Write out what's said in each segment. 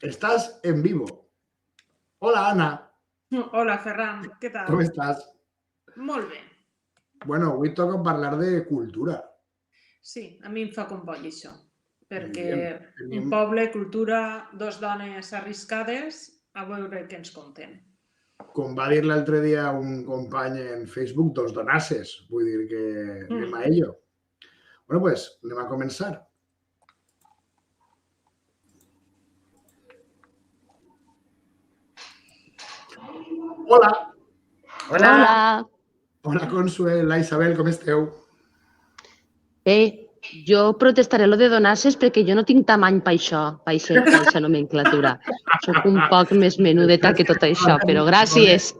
Estás en vivo. Hola, Ana. Hola, Ferran. Què tal? Com estàs? Molt bé. Bueno, avui toca parlar de cultura. Sí, a mi em fa comboi això, perquè Tenim... un poble, cultura, dos dones arriscades, a veure què ens conten. Com va dir l'altre dia un company en Facebook, dos donasses. Vull dir que anem a ello. Bueno, pues anem a començar. Hola. Hola. Hola, Consuela, Isabel, com esteu? Jo protestaré lo de donasses perquè jo no tinc tamany per això, per aquesta nomenclatura. Soc un poc més menudeta que tot això, però gràcies.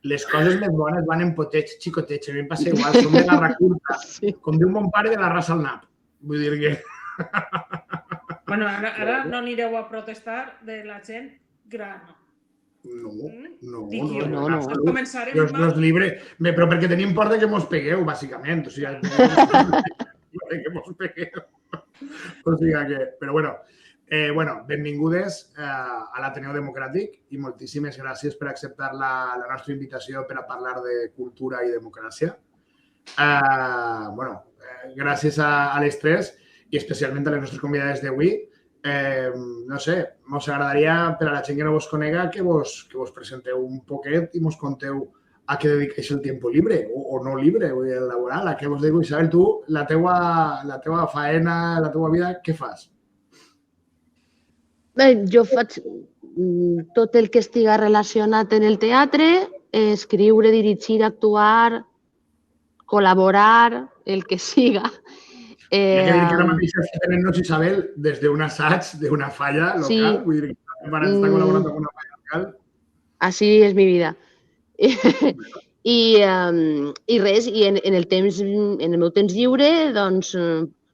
Les coses més bones van en potets, xicotets, a mi em passa igual, som de garra curta, com diu mon pare, de la raça al nap. Vull dir que... Bueno, ara no anireu a protestar de la gent gran. No. Començarem Dios libre, però perquè tenim por de que mos pegueu, bàsicament. O sigui, que mos pegueu. O sigui que... Però bueno, benvingudes a l'Ateneu Democràtic i moltíssimes gràcies per acceptar la nostra invitació per a parlar de cultura i democràcia. Gràcies a les tres i especialment a les nostres convidades d'avui. No sé, mos agradaria, per a la gent que no vos conega, que vos presenteu un poquet i mos conteu a què dediqueu el temps lliure o no lliure, el laboral. A què vos dediqueu? Isabel, tu, la teua faena, la teua vida, què fas? Jo faig tot el que estiga relacionat en el teatre, escriure, dirigir, actuar, col·laborar, el que siga. Hi ha que dir que ara mateix tenim-nos, Isabel, des d'un assaig, d'una falla local. Vull dir que van estar col·laborant amb una falla local. Així és mi vida. I res, i en el meu temps lliure, doncs,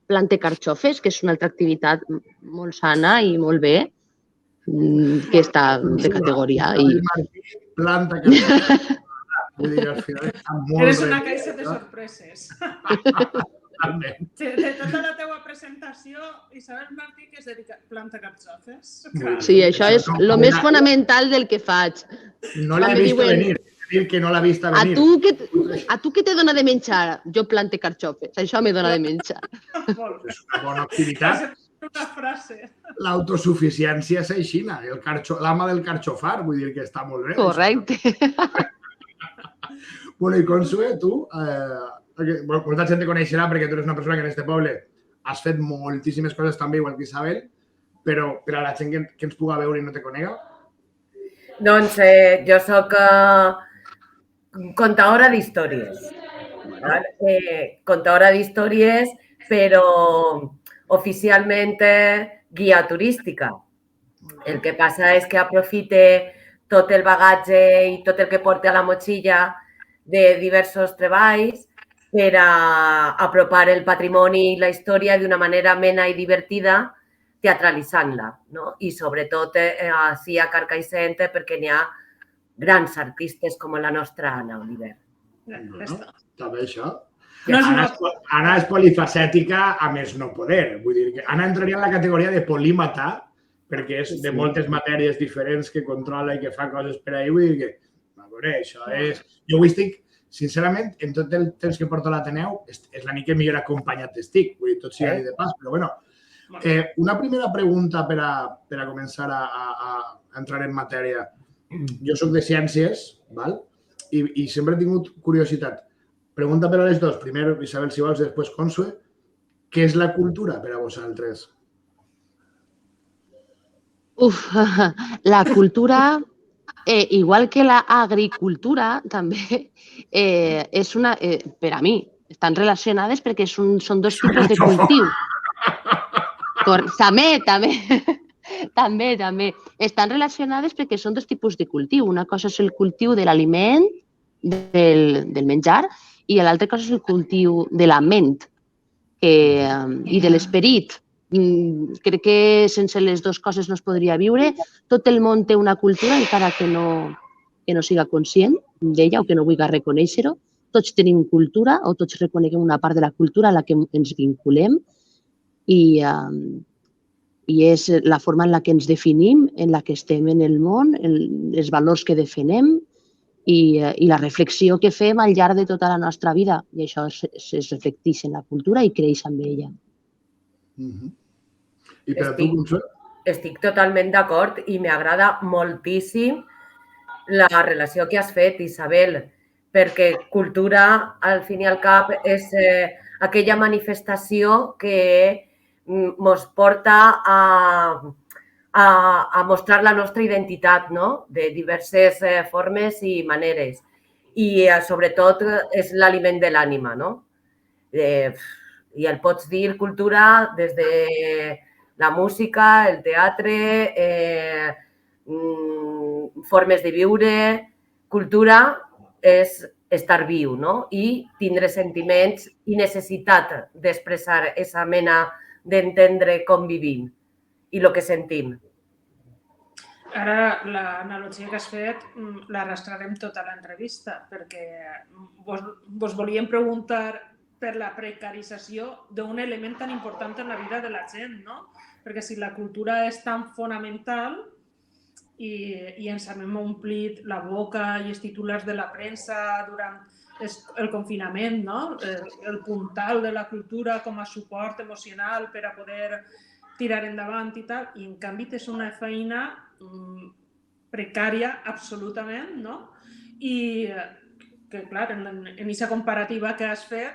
plante carxofes, que és una altra activitat molt sana i molt bé, que està de categoria. Planta carxofes. Vull dir que al final està molt... Eres una caixa de sorpreses. De tota la teua presentació, Isabel Martí, que es dedica a plantar carxofes. Sí, això és el més fonamental del que faig. No l'he vist venir. Dir que no l'ha vist venir. A tu què te dona de menjar? Jo plante carxofes. Això me dona de menjar. És una bona activitat. Una frase. L'autosuficiència és aixina. L'ama del carxofar, vull dir que està molt bé. Correcte. Bueno, i Consue, tu, molta gent te coneixerà perquè tu eres una persona que en aquest poble has fet moltíssimes coses també, igual que Isabel, però per a la gent que ens puga veure i no te conega? Doncs jo soc contadora d'històries. Contadora d'històries, però oficialment guia turística. El que passa és que aprofite tot el bagatge i tot el que porta a la motxilla de diversos treballs per a apropar el patrimoni i la història d'una manera amena i divertida, teatralitzant-la. I sobretot així a Carcaixent, perquè n'hi ha grans artistes com la nostra Anna Oliver. Està bé això. Anna és polifacètica a més no poder. Vull dir que Anna entraria en la categoria de polímata perquè és de moltes matèries diferents que controla i que fa coses per ahir. Vull dir que, a veure, això és... Jo avui estic, sincerament, en tot el temps que porto a l'Ateneu, és la nit que millor acompanyat estic. Vull dir, tot sigui de pas, però bueno. Una primera pregunta per a començar a entrar en matèria. Jo soc de ciències, i sempre he tingut curiositat. Pregunta per a les dos. Primer, Isabel, si vols, després Consue. Què és la cultura per a vosaltres? La cultura, igual que l'agricultura, també és una... Per a mi, estan relacionades perquè són dos tipus de cultiu. També. Estan relacionades perquè són dos tipus de cultiu. Una cosa és el cultiu de l'aliment, del menjar, i l'altra cosa és el cultiu de la ment i de l'esperit. Crec que sense les dues coses no es podria viure. Tot el món té una cultura, encara que no siga conscient d'ella o que no vulgui reconèixer-ho. Tots tenim cultura o tots reconeguem una part de la cultura a la que ens vinculem i i és la forma en la que ens definim, en la que estem en el món, els valors que defenem i la reflexió que fem al llarg de tota la nostra vida. I això es reflecteix en la cultura i creix amb ella. I per a tu, Consuelo? Estic totalment d'acord i m'agrada moltíssim la relació que has fet, Isabel, perquè cultura, al fin i al cap, és aquella manifestació que ens porta a mostrar la nostra identitat, no? De diverses formes i maneres. I, sobretot, és l'aliment de l'ànima, no? I el pots dir cultura des de la música, el teatre, formes de viure. Cultura és estar viu, no? I tindre sentiments i necessitat d'expressar aquesta mena d'entendre com vivim i el que sentim. Ara, l'analogia que has fet l'arrastrarem tota l'entrevista, perquè vos volíem preguntar per la precarització d'un element tan important en la vida de la gent, no? Perquè si la cultura és tan fonamental i ens hem omplit la boca i els titulars de la premsa durant el confinament, no? El puntal de la cultura com a suport emocional per a poder tirar endavant i tal, i en canvi és una feina precària absolutament, no? I que, clar, en aquesta comparativa que has fet,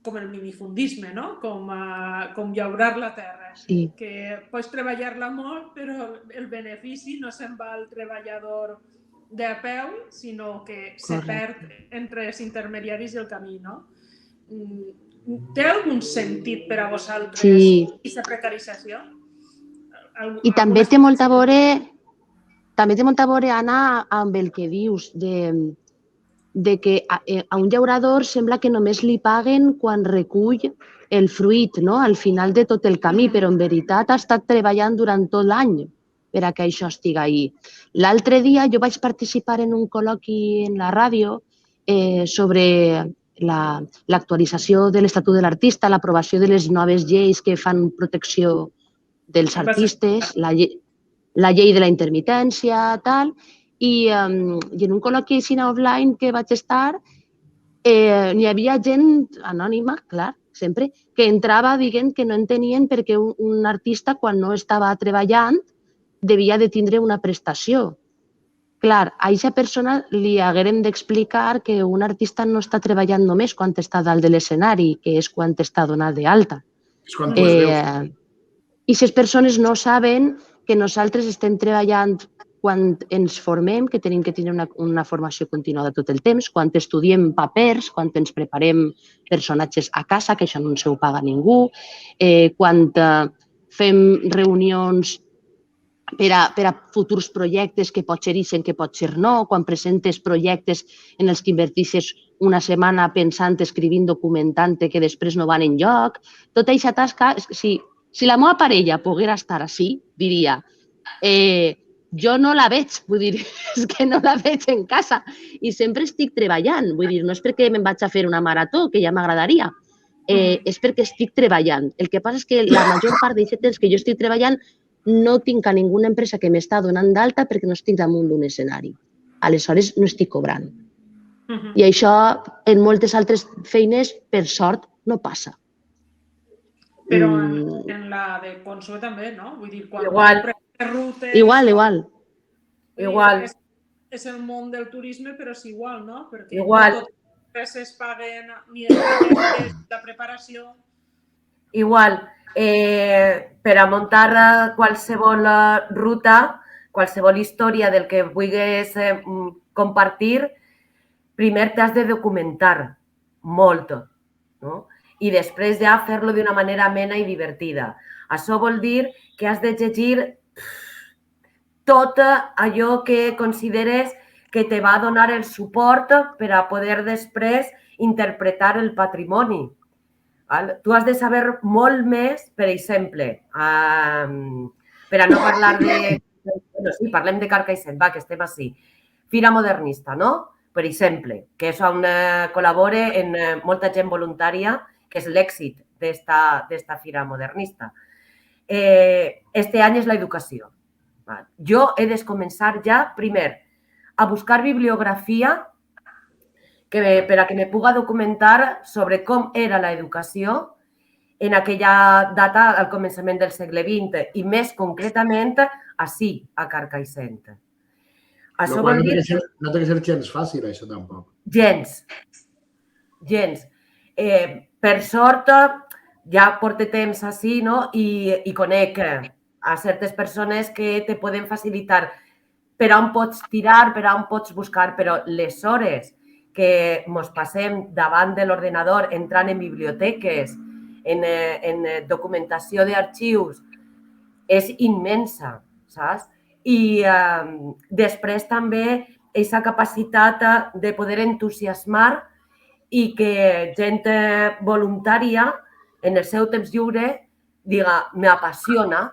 com el minifundisme, no? Com llaurar la terra, que pots treballar-la molt, però el benefici no se'n va al treballador de a peu, sinó que se perd entre els intermediaris i el camí, no? Té algun sentit per a vosaltres aquesta precarització? I també té molta a veure, Anna, amb el que dius, de que a un llaurador sembla que només li paguen quan recull el fruit, no? Al final de tot el camí, però en veritat ha estat treballant durant tot l'any per a que això estigui ahí. L'altre dia jo vaig participar en un col·loqui en la ràdio sobre l'actualització de l'Estatut de l'Artista, l'aprovació de les noves lleis que fan protecció dels artistes, la llei de la intermitència, tal, i en un col·loqui així offline que vaig estar, n'hi havia gent anònima, clar, sempre, que entrava dient que no entenien perquè un artista, quan no estava treballant, devia de tindre una prestació. Clar, a aquesta persona li haguérem d'explicar que un artista no està treballant només quan està dalt de l'escenari, que és quan està donat d'alta. És quan tu es veus. I si les persones no saben que nosaltres estem treballant quan ens formem, que tenim que tenir una formació continuada tot el temps, quan estudiem papers, quan ens preparem personatges a casa, que això no ens ho paga ningú, quan fem reunions per a futurs projectes que pot ser ixen, que pot ser no, quan presentes projectes en els que invertixes una setmana pensant, escrivint, documentant, que després no van enlloc. Tota aquesta tasca, si la meva parella poguera estar així, diria, jo no la veig, vull dir, és que no la veig en casa i sempre estic treballant, vull dir, no és perquè me'n vaig a fer una marató, que ja m'agradaria, és perquè estic treballant. El que passa és que la major part d'aquest temps que jo estic treballant no tinc a ninguna empresa que m'està donant d'alta perquè no estic damunt d'un escenari. Aleshores, no estic cobrant. I això, en moltes altres feines, per sort, no passa. Però en la de Consuelo també, no? Vull dir, quan rutes... Igual. És el món del turisme, però és igual, no? Perquè igual. No totes es paguen ni la preparació. Igual. Per a muntar qualsevol ruta, qualsevol història del que vulguis compartir, primer t'has de documentar molt, no? I després ja fer-lo d'una manera amena i divertida. Això vol dir que has de llegir tot allò que consideres que te va donar el suport per a poder després interpretar el patrimoni. Tu has de saber molt més, per exemple, per a no parlar de... Sí, parlem de Carcaixent, va, que estem així. Fira Modernista, no? Per exemple, que és on col·labora molta gent voluntària, que és l'èxit d'esta Fira Modernista. este any és l'educació. Jo he de començar ja, primer, a buscar bibliografia per a que me puga documentar sobre com era l'educació en aquella data al començament del segle XX i més concretament ací, a Carcaixent. Això vol dir... No té que ser gens fàcil, això tampoc. Gens. Per sort, ja porto temps així, no? I conec a certes persones que te poden facilitar per on pots tirar, per on pots buscar, però les hores que ens passem davant de l'ordenador entrant en biblioteques, en documentació d'arxius, és immensa, saps? I després també aquesta capacitat de poder entusiasmar i que gent voluntària en el seu temps lliure diga, m'apassiona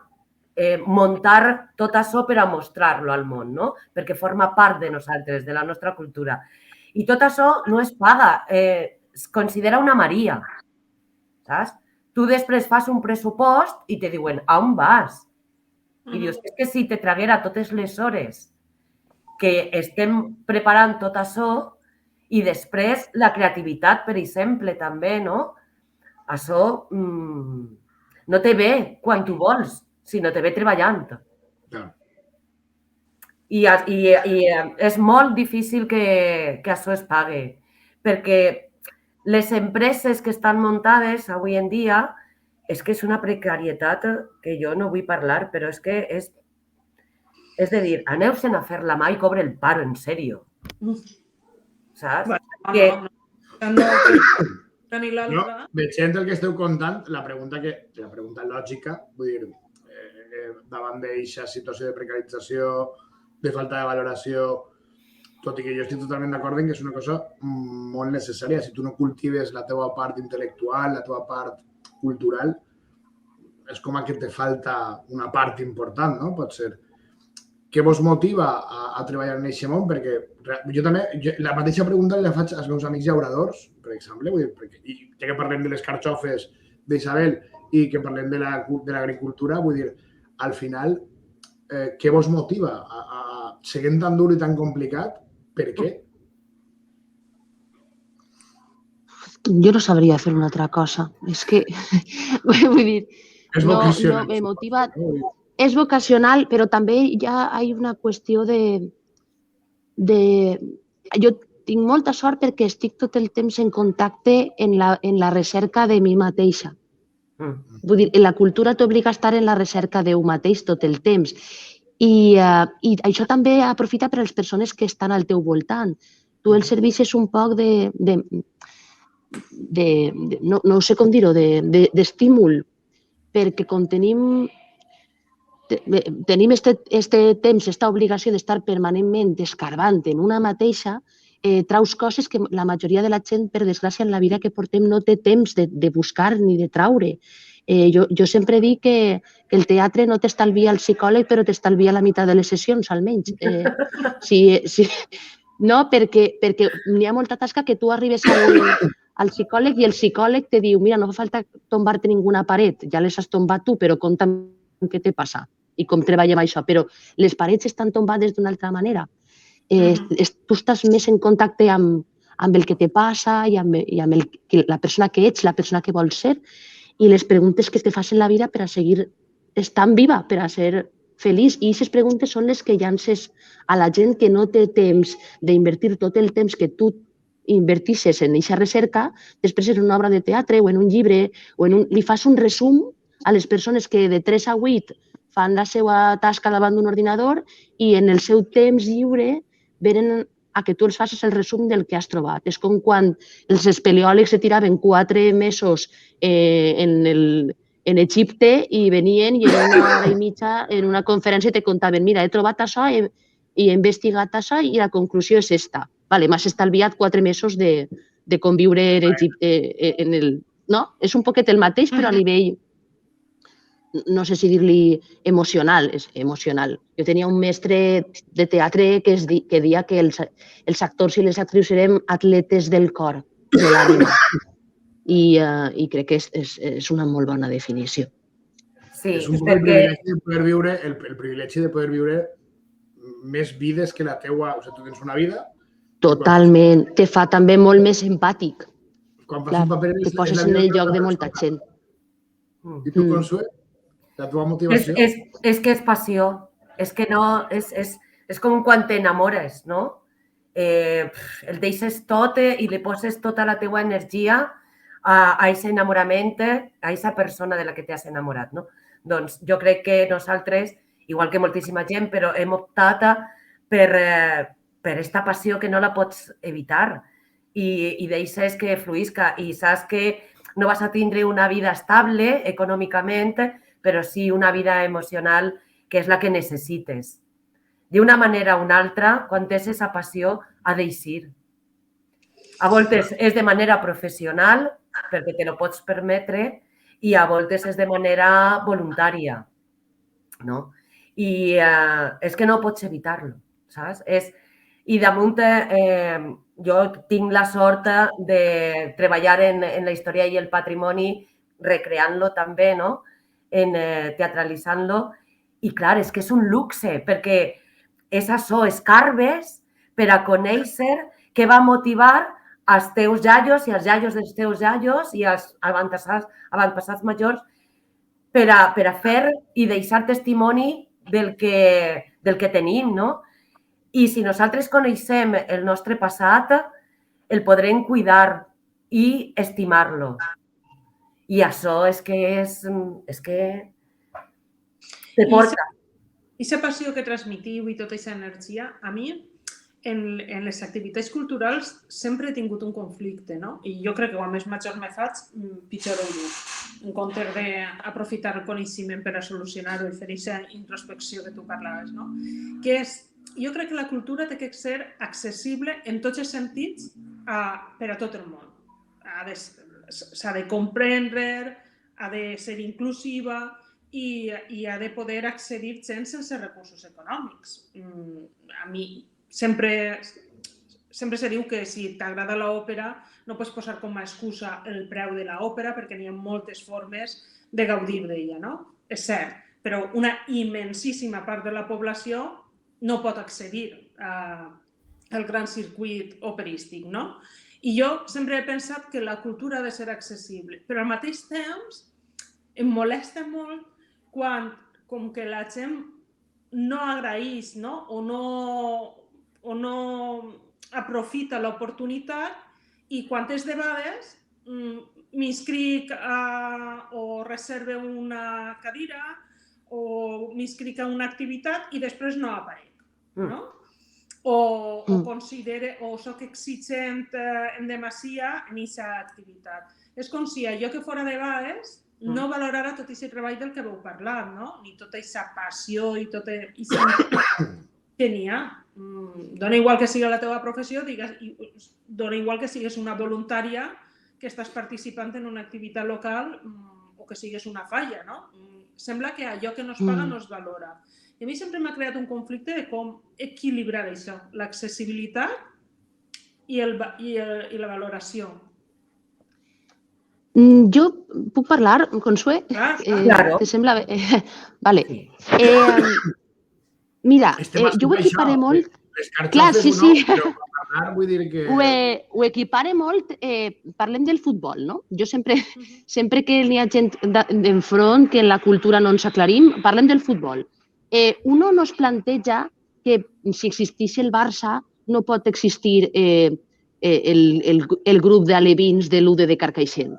muntar tot això per a mostrar-lo al món, no? Perquè forma part de nosaltres, de la nostra cultura. I tot això no es paga, es considera una maria, saps? Tu després fas un pressupost i te diuen, a on vas? I dius, és que si te traguera totes les hores que estem preparant tot això i després la creativitat, per exemple, també, no? Això no te ve quan tu vols, sinó te ve treballant. I és molt difícil que això es pague, perquè les empreses que estan muntades avui en dia és que és una precarietat que jo no vull parlar, però és que és de dir, aneu-se'n a fer la mà i cobre el paro, en sèrio. Saps? No, veient el que esteu contant, la pregunta lògica, vull dir, davant d'aquesta situació de precarització, de falta de valoració, tot i que jo estic totalment d'acord en que és una cosa molt necessària. Si tu no cultives la teva part intel·lectual, la teva part cultural, és com que te falta una part important, no? Pot ser. Què vos motiva a treballar en aquest món? Perquè jo també, la mateixa pregunta la faig als meus amics llauradors, per exemple, i ja que parlem de les carxofes d'Isabel i que parlem de l'agricultura, vull dir, al final, què vos motiva a seguir tan dur i tan complicat? Per què? Jo no sabria fer una altra cosa. És que, vull dir, és vocacional. Me motiva... És vocacional, però també hi ha una qüestió de... Jo tinc molta sort perquè estic tot el temps en contacte en la recerca de mi mateixa. Vull dir, la cultura t'obliga a estar en la recerca d'un mateix tot el temps. I això també aprofita per a les persones que estan al teu voltant. Tu els serveixes un poc no sé com dir-ho, d'estímul, perquè com tenim aquest temps, aquesta obligació d'estar permanentment escarbant en una mateixa, traus coses que la majoria de la gent, per desgràcia, en la vida que portem no té temps de buscar ni de traure. Jo sempre dic que el teatre no t'estalvia el psicòleg, però t'estalvia la meitat de les sessions, almenys. No, perquè n'hi ha molta tasca que tu arribes al psicòleg i el psicòleg te diu, mira, no fa falta tombar-te ninguna paret, ja les has tombat tu, però compta'm què te passa i com treballem això. Però les parets estan tombades d'una altra manera. Tu estàs més en contacte amb el que te passa i amb la persona que ets, la persona que vols ser, i les preguntes que te fas en la vida per a seguir estant viva, per a ser feliç. I aquestes preguntes són les que llances a la gent que no té temps d'invertir tot el temps que tu invertisses en aquesta recerca, després en una obra de teatre o en un llibre, li fas un resum a les persones que de 3 a 8 fan la seva tasca davant d'un ordinador i en el seu temps lliure venen a que tu els facis el resum del que has trobat. És com quan els espeleòlegs se tiraven 4 mesos en Egipte i venien i en una hora i mitja en una conferència te contaven, mira, he trobat això i he investigat això i la conclusió és esta. M'has estalviat 4 mesos de conviure en Egipte. No? És un poquet el mateix, però a nivell, no sé si dir-li emocional, és emocional. Jo tenia un mestre de teatre que deia que els actors i les actrius érem atletes del cor, de l'ànima. I crec que és una molt bona definició. Sí, és un poc el privilegi de poder viure més vides que la teua... O sigui, tu tens una vida... Totalment. Te fa també molt més empàtic. Quan fas un paper te poses en el lloc de molta gent. I tu, Consuelo, la teva motivació? És que és passió. És que no... És com quan t'enamores, no? El deixes tot i li poses tota la teua energia a aquest enamorament, a aquesta persona de la que t'has enamorat, no? Doncs jo crec que nosaltres, igual que moltíssima gent, però hem optat per aquesta passió que no la pots evitar i deixes que fluïsca i saps que no vas a tindre una vida estable econòmicament, però sí una vida emocional que és la que necessites. D'una manera o una altra, quan tens aquesta passió, ha d'eixir. A voltes és de manera professional, perquè te lo pots permetre, i a voltes és de manera voluntària, no? I és que no pots evitar-lo, saps? I damunt, jo tinc la sort de treballar en la història i el patrimoni, recreant-lo també, no? Teatralitzant-lo. I clar, és que és un luxe, perquè és això, escarbes per a conèixer què va motivar els teus iaios i els iaios dels teus iaios i els avantpassats majors per a fer i deixar testimoni del que tenim, no? I si nosaltres coneixem el nostre passat, el podrem cuidar i estimar-lo. I això és que te porta. I aquesta passió que transmitiu i tota aquesta energia, a mi, en les activitats culturals sempre he tingut un conflicte, no? I jo crec que quan més major me faig, pitjor ho dic. En comptes d'aprofitar el coneixement per a solucionar-ho i fer aquesta introspecció que tu parlaves, no? Que és, jo crec que la cultura té que ser accessible en tots els sentits per a tot el món. S'ha de comprendre, ha de ser inclusiva i ha de poder accedir gent sense recursos econòmics. A mi sempre se diu que si t'agrada l'òpera no pots posar com a excusa el preu de l'òpera perquè n'hi ha moltes formes de gaudir d'ella, no? És cert, però una immensíssima part de la població no pot accedir al gran circuit operístic, no? I jo sempre he pensat que la cultura ha de ser accessible, però al mateix temps em molesta molt quan com que la gent no agraeix, no? O no aprofita l'oportunitat i quantes vegades m'inscric o reserve una cadira o m'inscric a una activitat i després no aparec, no? O considere o soc exigent en demasia en aquesta activitat. És com si allò que fora de vegades no valorara tot aquest treball del que vau parlar, no? Ni tota aquesta passió i tot això que n'hi ha. Dona igual que sigui la teva professió, dona igual que sigues una voluntària que estàs participant en una activitat local o que sigues una falla, no? Sembla que allò que no es paga no es valora. I a mi sempre m'ha creat un conflicte de com equilibrar això, l'accessibilitat i la valoració. Jo puc parlar, Consué? Claro. Te sembla bé? Vale. Mira, jo ho equiparé molt... Clar, sí. Vull dir que... Ho equipare molt, parlem del futbol, no? Jo sempre que n'hi ha gent d'enfront, que en la cultura no ens aclarim, parlem del futbol. Uno no es planteja que si existís el Barça no pot existir el grup d'alevins de l'UD de Carcaixent.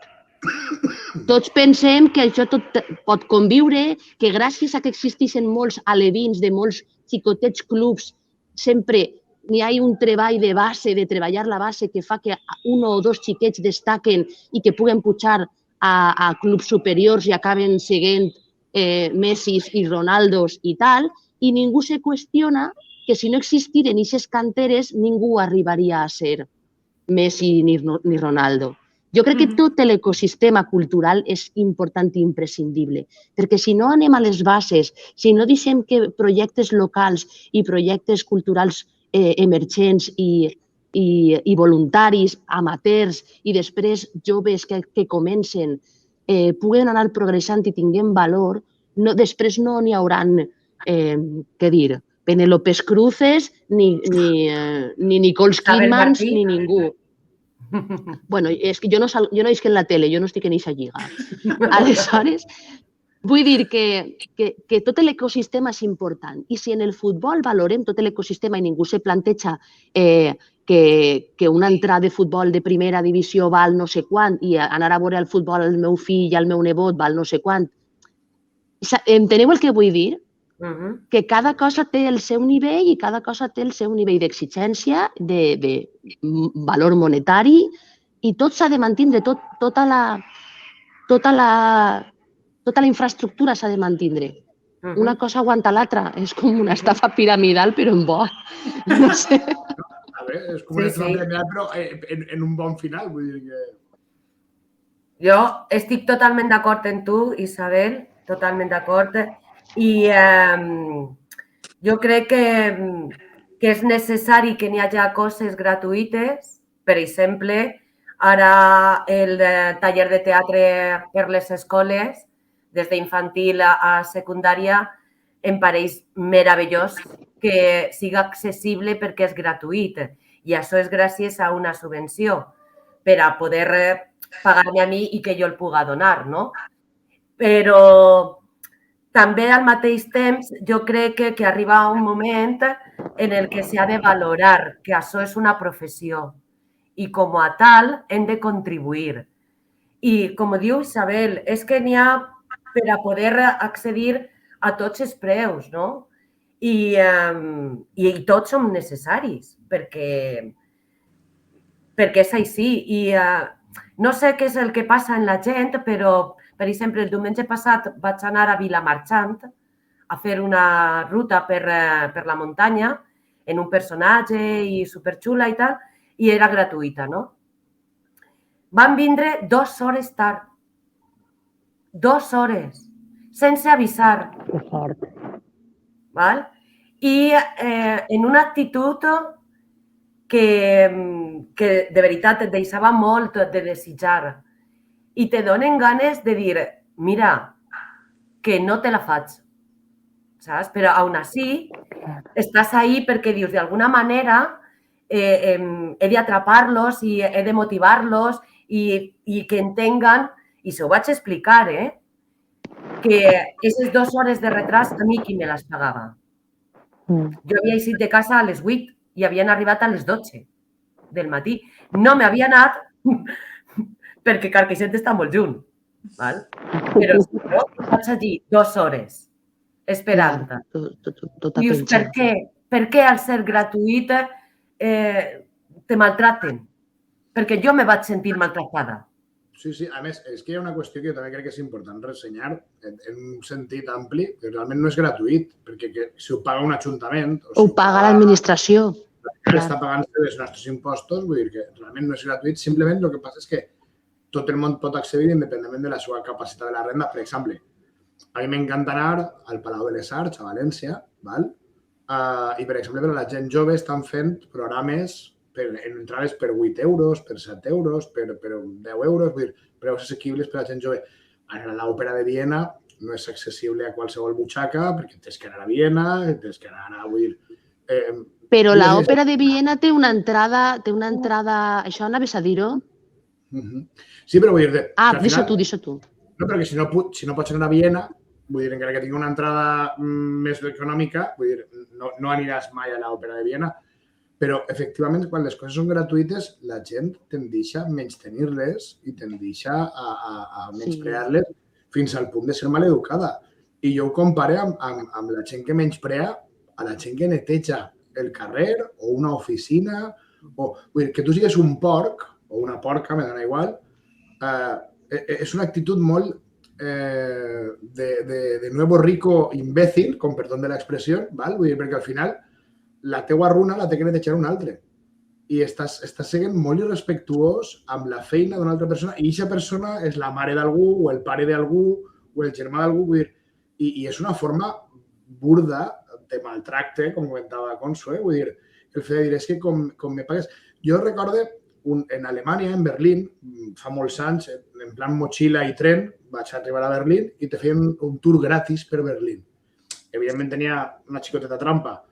Tots pensem que això tot pot conviure, que gràcies a que existeixen molts alevins de molts xicotets clubs, sempre n'hi ha un treball de base, de treballar la base, que fa que un o dos xiquets destaquen i que puguen pujar a clubs superiors i acaben seguint Messis i Ronaldos i tal, i ningú se qüestiona que si no existiren aquestes canteres ningú arribaria a ser Messi ni Ronaldo. Jo crec que tot l'ecosistema cultural és important i imprescindible, perquè si no anem a les bases, si no deixem que projectes locals i projectes culturals emergents i voluntaris, amateurs i després joves que comencen puguen anar progressant i tinguem valor, després no n'hi hauran, què dir, Penélopes Cruces, ni Nicole Kidman, ni ningú. Bueno, és que jo no isc en la tele, jo no estic en eixa lliga. Aleshores, vull dir que tot l'ecosistema és important. I si en el futbol valorem tot l'ecosistema i ningú se planteja que una entrada de futbol de primera divisió val no sé quant i anar a veure el futbol al meu fill i al meu nebot val no sé quant. Enteneu el que vull dir? Que cada cosa té el seu nivell i cada cosa té el seu nivell d'exigència, de valor monetari, i tot s'ha de mantindre, tota la infraestructura s'ha de mantindre. Una cosa aguanta l'altra. És com una estafa piramidal, però en bo. No sé. A veure, és com una estafa piramidal, però en un bon final. Vull dir que... Jo estic totalment d'acord amb tu, Isabel, totalment d'acord. I jo crec que és necessari que n'hi hagi coses gratuïtes. Per exemple, ara el taller de teatre per les escoles, des d'infantil a secundària, em pareix meravellós que sigui accessible perquè és gratuït. I això és gràcies a una subvenció per a poder pagar-me a mi i que jo el pugui donar, no? Però també al mateix temps jo crec que arriba un moment en el que s'ha de valorar que això és una professió i com a tal hem de contribuir. I com diu Isabel, és que n'hi ha per a poder accedir a tots els preus, no? I tots som necessaris perquè és així. I no sé què és el que passa en la gent, però per exemple, el diumenge passat vaig anar a Vilamarxant a fer una ruta per la muntanya en un personatge i superxula i tal, i era gratuïta, no? Van vindre 2 hores tard. 2 hores, sense avisar. Que fort. I en una actitud que de veritat et deixava molt de desitjar. I te donen ganes de dir, mira, que no te la faig, saps? Però aún així estàs ahí perquè dius, d'alguna manera he d'atrapar-los i he de motivar-los i que entenguen, i s'ho vaig explicar, que aquestes 2 hores de retras a mi qui me les pagava. Jo havia eixit de casa a les 8 i havien arribat a les 12 del matí. No m'havia anat perquè Carcaixent està molt junt. Però si jo vaig allí 2 hores esperant. Dius, per què? Per què al ser gratuït te maltraten? Perquè jo me vaig sentir maltratada. Sí. A més, és que hi ha una qüestió que jo també crec que és important ressenyar en un sentit ampli, que realment no és gratuït, perquè si ho paga un ajuntament... Ho paga l'administració. Està pagant-se els nostres impostos, vull dir que realment no és gratuït. Simplement el que passa és que tot el món pot accedir independentment de la seva capacitat de la renda. Per exemple, a mi m'encanta anar al Palau de les Arts, a València, i, per exemple, per a la gent jove estan fent programes en entrades per 8 euros, per 7 euros, per 10 euros, vull dir, preus assequibles per a la gent jove. Ara, l'Òpera de Viena no és accessible a qualsevol butxaca perquè tens que anar a Viena, tens que anar, vull dir... Però l'Òpera de Viena té una entrada... Això anaves a dir-ho? Sí, però vull dir... Deixa tu. No, perquè si no pots anar a Viena, vull dir, encara que tingui una entrada més econòmica, vull dir, no aniràs mai a l'Òpera de Viena, però, efectivament, quan les coses són gratuïtes, la gent tendeix a menystenir-les i tendeix a menysprear-les fins al punt de ser maleducada. I jo ho compare amb la gent que menysprea a la gent que neteja el carrer o una oficina. Vull dir, que tu sigues un porc o una porca, me dona igual, és una actitud molt de nuevo rico imbécil, con perdón de l'expressió, vull dir, perquè al final la teua runa la té que netejar un altre. I estàs sent molt irrespectuós amb la feina d'una altra persona i aquesta persona és la mare d'algú o el pare d'algú o el germà d'algú. Vull dir, i és una forma burda de maltracte, com comentava Consu, vull dir, el fet de dir, és que com me pagues... Jo recorde en Alemanya, en Berlín, fa molts anys, en plan motxilla i tren, vaig arribar a Berlín i te feien un tour gratis per Berlín. Evidentment tenia una xicoteta trampa.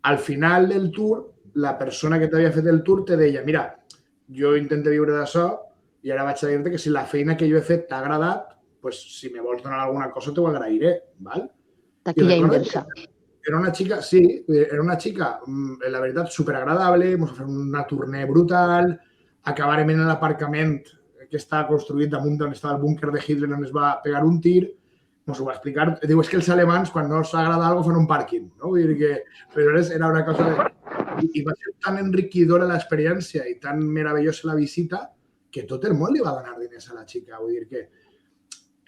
Al final del tour, la persona que t'havia fet el tour te deia, mira, jo intento viure d'això i ara vaig a dir-te que si la feina que jo he fet t'ha agradat, pues, si me vols donar alguna cosa t'ho agrairé, val? Taquilla inversa. Era una xica, sí, era una xica, la veritat, superagradable, ens va fer una tournée brutal, acabarem en l'aparcament que està construït damunt d'on estava el búnquer de Hitler on es va pegar un tir, ens ho va explicar. Diu, és que els alemans, quan no els agrada alguna cosa, fan un pàrquing, no? Vull dir que, però era una cosa de... I va ser tan enriquidora l'experiència i tan meravellosa la visita que tot el món li va donar diners a la xica. Vull dir que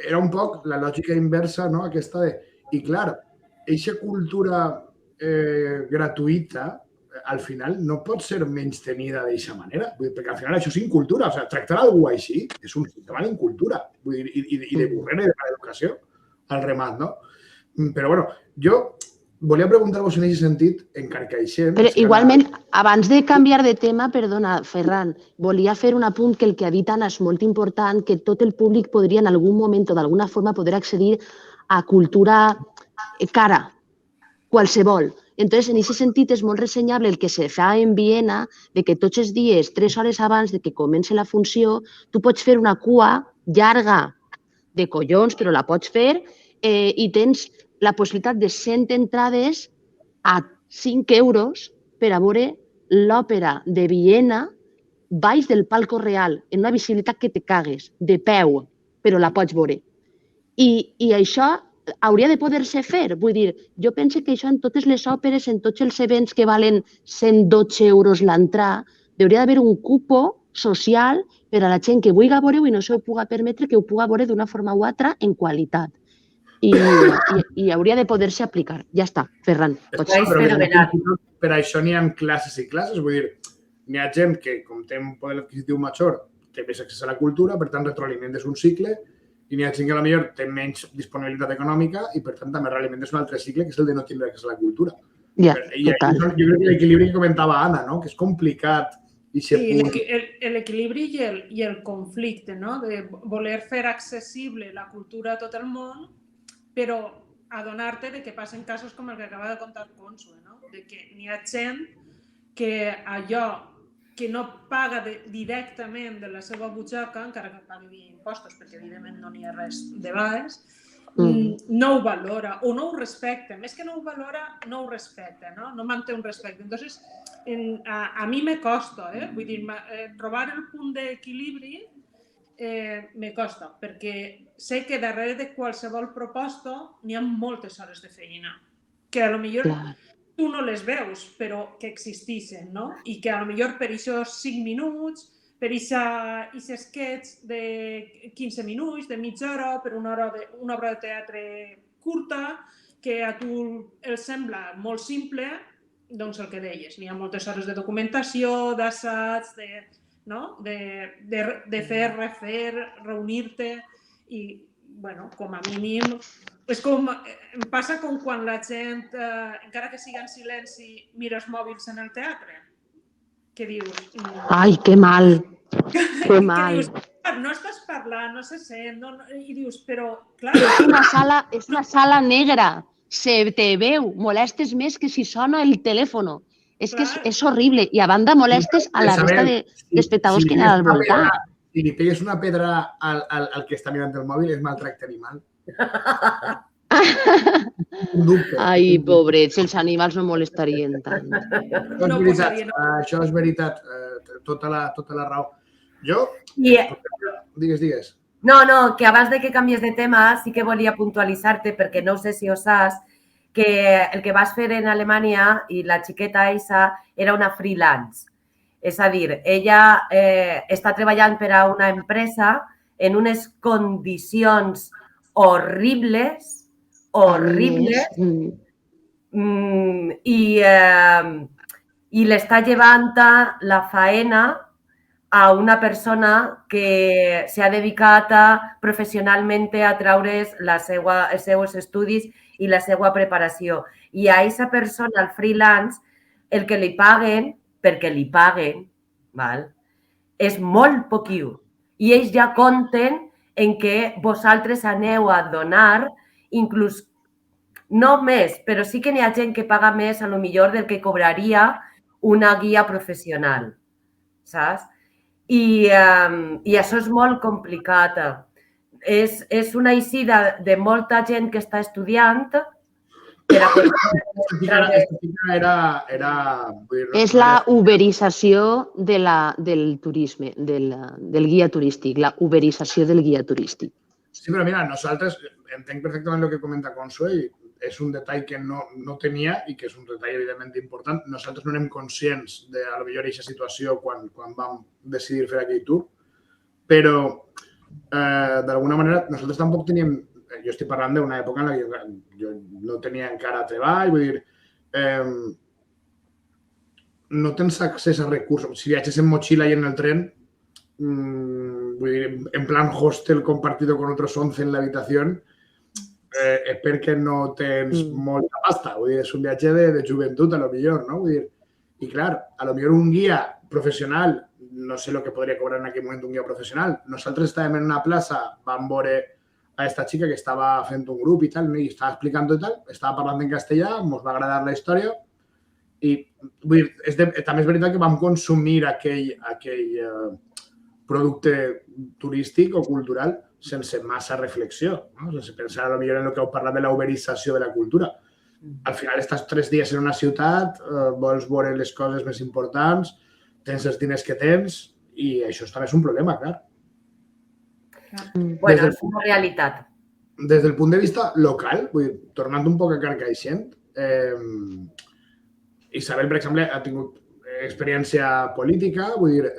era un poc la lògica inversa, no? Aquesta de... I clar, aquesta cultura gratuïta, al final, no pot ser menys tenida d'aquesta manera, perquè al final això és incultura. O sigui, tractar algú així és un sistema d'incultura i de burrera i de mala educació al remat, no? Però, bueno, jo volia preguntar-vos en aquest sentit, encarcaixent... Però igualment, abans de canviar de tema, perdona, Ferran, volia fer un apunt que el que ha dit Anna és molt important, que tot el públic podria en algun moment o d'alguna forma poder accedir a cultura cara, qualsevol. Entonces, en aquest sentit, és molt ressenyable el que se fa en Viena, de que tots els dies, 3 hores abans de que comenci la funció, tu pots fer una cua llarga de collons, però la pots fer, i tens la possibilitat de 100 entrades a 5 euros per a veure l'òpera de Viena baix del Palco Real, en una visibilitat que te cagues, de peu, però la pots veure. I això hauria de poder-se fer. Vull dir, jo penso que això en totes les òperes, en tots els events que valen 112 euros l'entrada, hauria d'haver un cupo social per a la gent que vulgui veure-ho i no se ho pugui permetre que ho pugui veure d'una forma o altra en qualitat. I hauria de poder-se aplicar. Ja està, Ferran. Per això n'hi ha classes i classes. Vull dir, n'hi ha gent que, com té un poder adquisitiu major, té més accés a la cultura, per tant, retroalimentes un cicle, i n'hi ha gent que potser té menys disponibilitat econòmica i, per tant, també realimentes un altre cicle, que és el de no tindre accés a la cultura. Ja, total. Jo crec que l'equilibri que comentava Anna, no? Que és complicat. Sí, l'equilibri i el conflicte, no? De voler fer accessible la cultura a tot el món, però adonar-te que passen casos com el que acaba de contar Consue, no? De que n'hi ha gent que allò que no paga directament de la seva butxaca, encara que pagui impostos, perquè evidentment no n'hi ha res de baix, no ho valora o no ho respecta. Més que no ho valora, no ho respecta, no manté un respecte. Entonces, a mi me costa, vull dir, trobar el punt d'equilibri me costa, perquè sé que darrere de qualsevol proposta n'hi ha moltes hores de feina, que potser tu no les veus, però que existeixen, no? I que potser per aquests 5 minuts, per aquest sketch de 15 minuts, de mitja hora, per una obra de teatre curta, que a tu el sembla molt simple, doncs el que deies, n'hi ha moltes hores de documentació, d'assaig, de fer, refer, reunir-te i, bueno, com a mínim, és com, em passa com quan la gent, encara que siga en silenci, mira els mòbils en el teatre, que dius... Ai, que mal, que mal. No estàs parlant, no se sent, i dius, però, clar... És una sala negra, se te veu, molestes més que si sona el telèfon. És que és horrible. I a banda molestes a la resta d'espectadors que hi ha al voltant. Si li pegues una pedra al que està mirant el mòbil és maltracte animal. Ai, pobrets, els animals no molestarien tant. Això és veritat, tota la raó. Jo? Digues. No, que abans de que canvies de tema sí que volia puntualitzar-te, perquè no sé si ho saps, que el que vas fer en Alemanya i la xiqueta Isa era una freelance. És a dir, ella està treballant per a una empresa en unes condicions horribles, i l'està llevant la faena a una persona que s'ha dedicat professionalment a treure's els seus estudis i la seva preparació. I a aquesta persona, al freelance, el que li paguen, perquè li paguen, és molt poquiu. I ells ja compten en què vosaltres aneu a donar, inclús no més, però sí que n'hi ha gent que paga més, a lo millor, del que cobraria una guia professional, saps? I això és molt complicat. És una eixida de molta gent que està estudiant. És la uberització del turisme, del guia turístic, la uberització del guia turístic. Sí, però mira, nosaltres entenc perfectament el que comenta Consuelo i és un detall que no tenia i que és un detall evidentment important. Nosaltres no érem conscients de, a lo millor, aquesta situació quan vam decidir fer aquell tour, però d'alguna manera nosaltres tampoc teníem... Jo estic parlant d'una època en la que jo no tenia encara treball, vull dir, no tens accés a recursos. Si viatges en mochila i en el tren, vull dir, en plan hostel compartido con otros 11 en la habitación, és perquè no tens molta pasta. Vull dir, és un viatge de joventut, a lo millor, no? Vull dir, i clar, a lo millor un guia professional, no sé el que podria cobrar en aquell moment un guia professional. Nosaltres estàvem en una plaça, vam veure a esta xica que estava fent un grup i tal, i estava explicant i tal, estava parlant en castellà, ens va agradar la història i vull dir, també és veritat que vam consumir aquell producte turístic o cultural sense massa reflexió, no? Sense pensar potser en el que heu parlat de la uberització de la cultura. Al final estàs 3 dies en una ciutat, vols veure les coses més importants, tens els diners que tens i això també és un problema, clar. Bueno, és una realitat. Des del punt de vista local, vull dir, tornant un poc a Carcaixent, Isabel, per exemple, ha tingut experiència política, vull dir,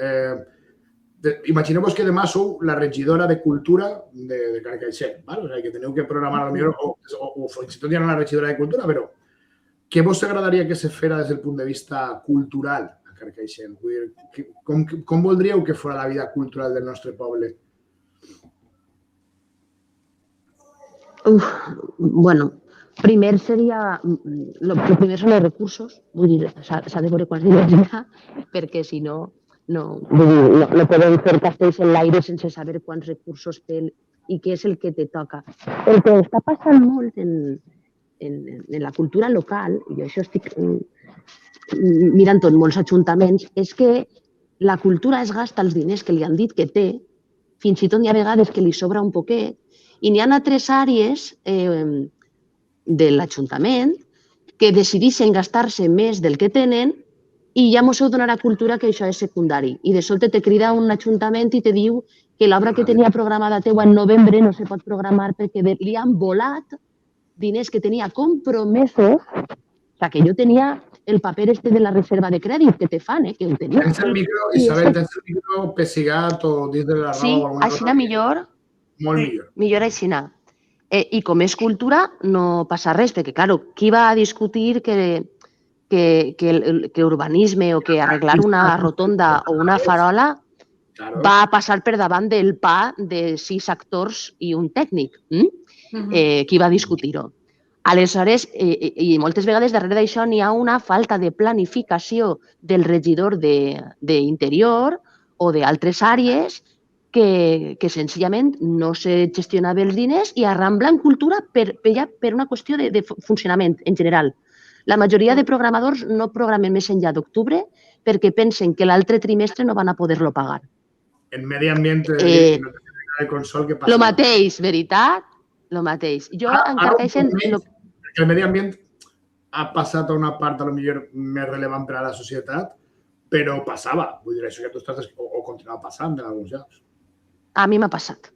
imagineu-vos que demà sou la regidora de Cultura de Carcaixent, o sigui, que teniu que programar o fins i tot ja no la regidora de Cultura, però què vos agradaria que se fera des del punt de vista cultural a Carcaixent? Vull dir, com voldríeu que fos la vida cultural del nostre poble? Bueno, primer seria... Lo primer són els recursos, vull dir, s'ha de veure quants diners hi ha, perquè si no, no podem fer castells en l'aire sense saber quants recursos té i què és el que te toca. El que està passant molt en la cultura local, i jo això estic mirant tot molts ajuntaments, és que la cultura es gasta els diners que li han dit que té, fins i tot n'hi ha vegades que li sobra un poquet, i n'hi ha altres àrees de l'Ajuntament que decideixen gastar-se més del que tenen i ja mos heu donat a cultura que això és secundari. I de sobte te crida un ajuntament i te diu que l'obra que tenia programada teua en novembre no se pot programar perquè li han volat diners que tenia compromesos. O sigui, que jo tenia el paper este de la reserva de crèdit que te fan, que ho tenia. Tens el micro, Isabel, tens el micro pessigat o dins de la raó? Sí, així millor. Molt millor. Millor així. I com és cultura, no passa res, perquè, clar, qui va a discutir que urbanisme o que arreglar una rotonda o una farola va a passar per davant del pa de 6 actors i un tècnic? Qui va discutir-ho? Aleshores, i moltes vegades darrere d'això n'hi ha una falta de planificació del regidor d'Interior o d'altres àrees que senzillament no se gestionava els diners i arrambla en cultura per una qüestió de funcionament en general. La majoria de programadors no programen més enllà d'octubre perquè pensen que l'altre trimestre no van a poder-lo pagar. En medi ambient de consol que passa. Lo mateix, veritat? Lo mateix. Jo encara que el medi ambient ha passat a una part a lo millor més rellevant per a la societat, però passava. Vull dir, això que tu estàs... o continua passant en alguns llocs. A mi m'ha passat.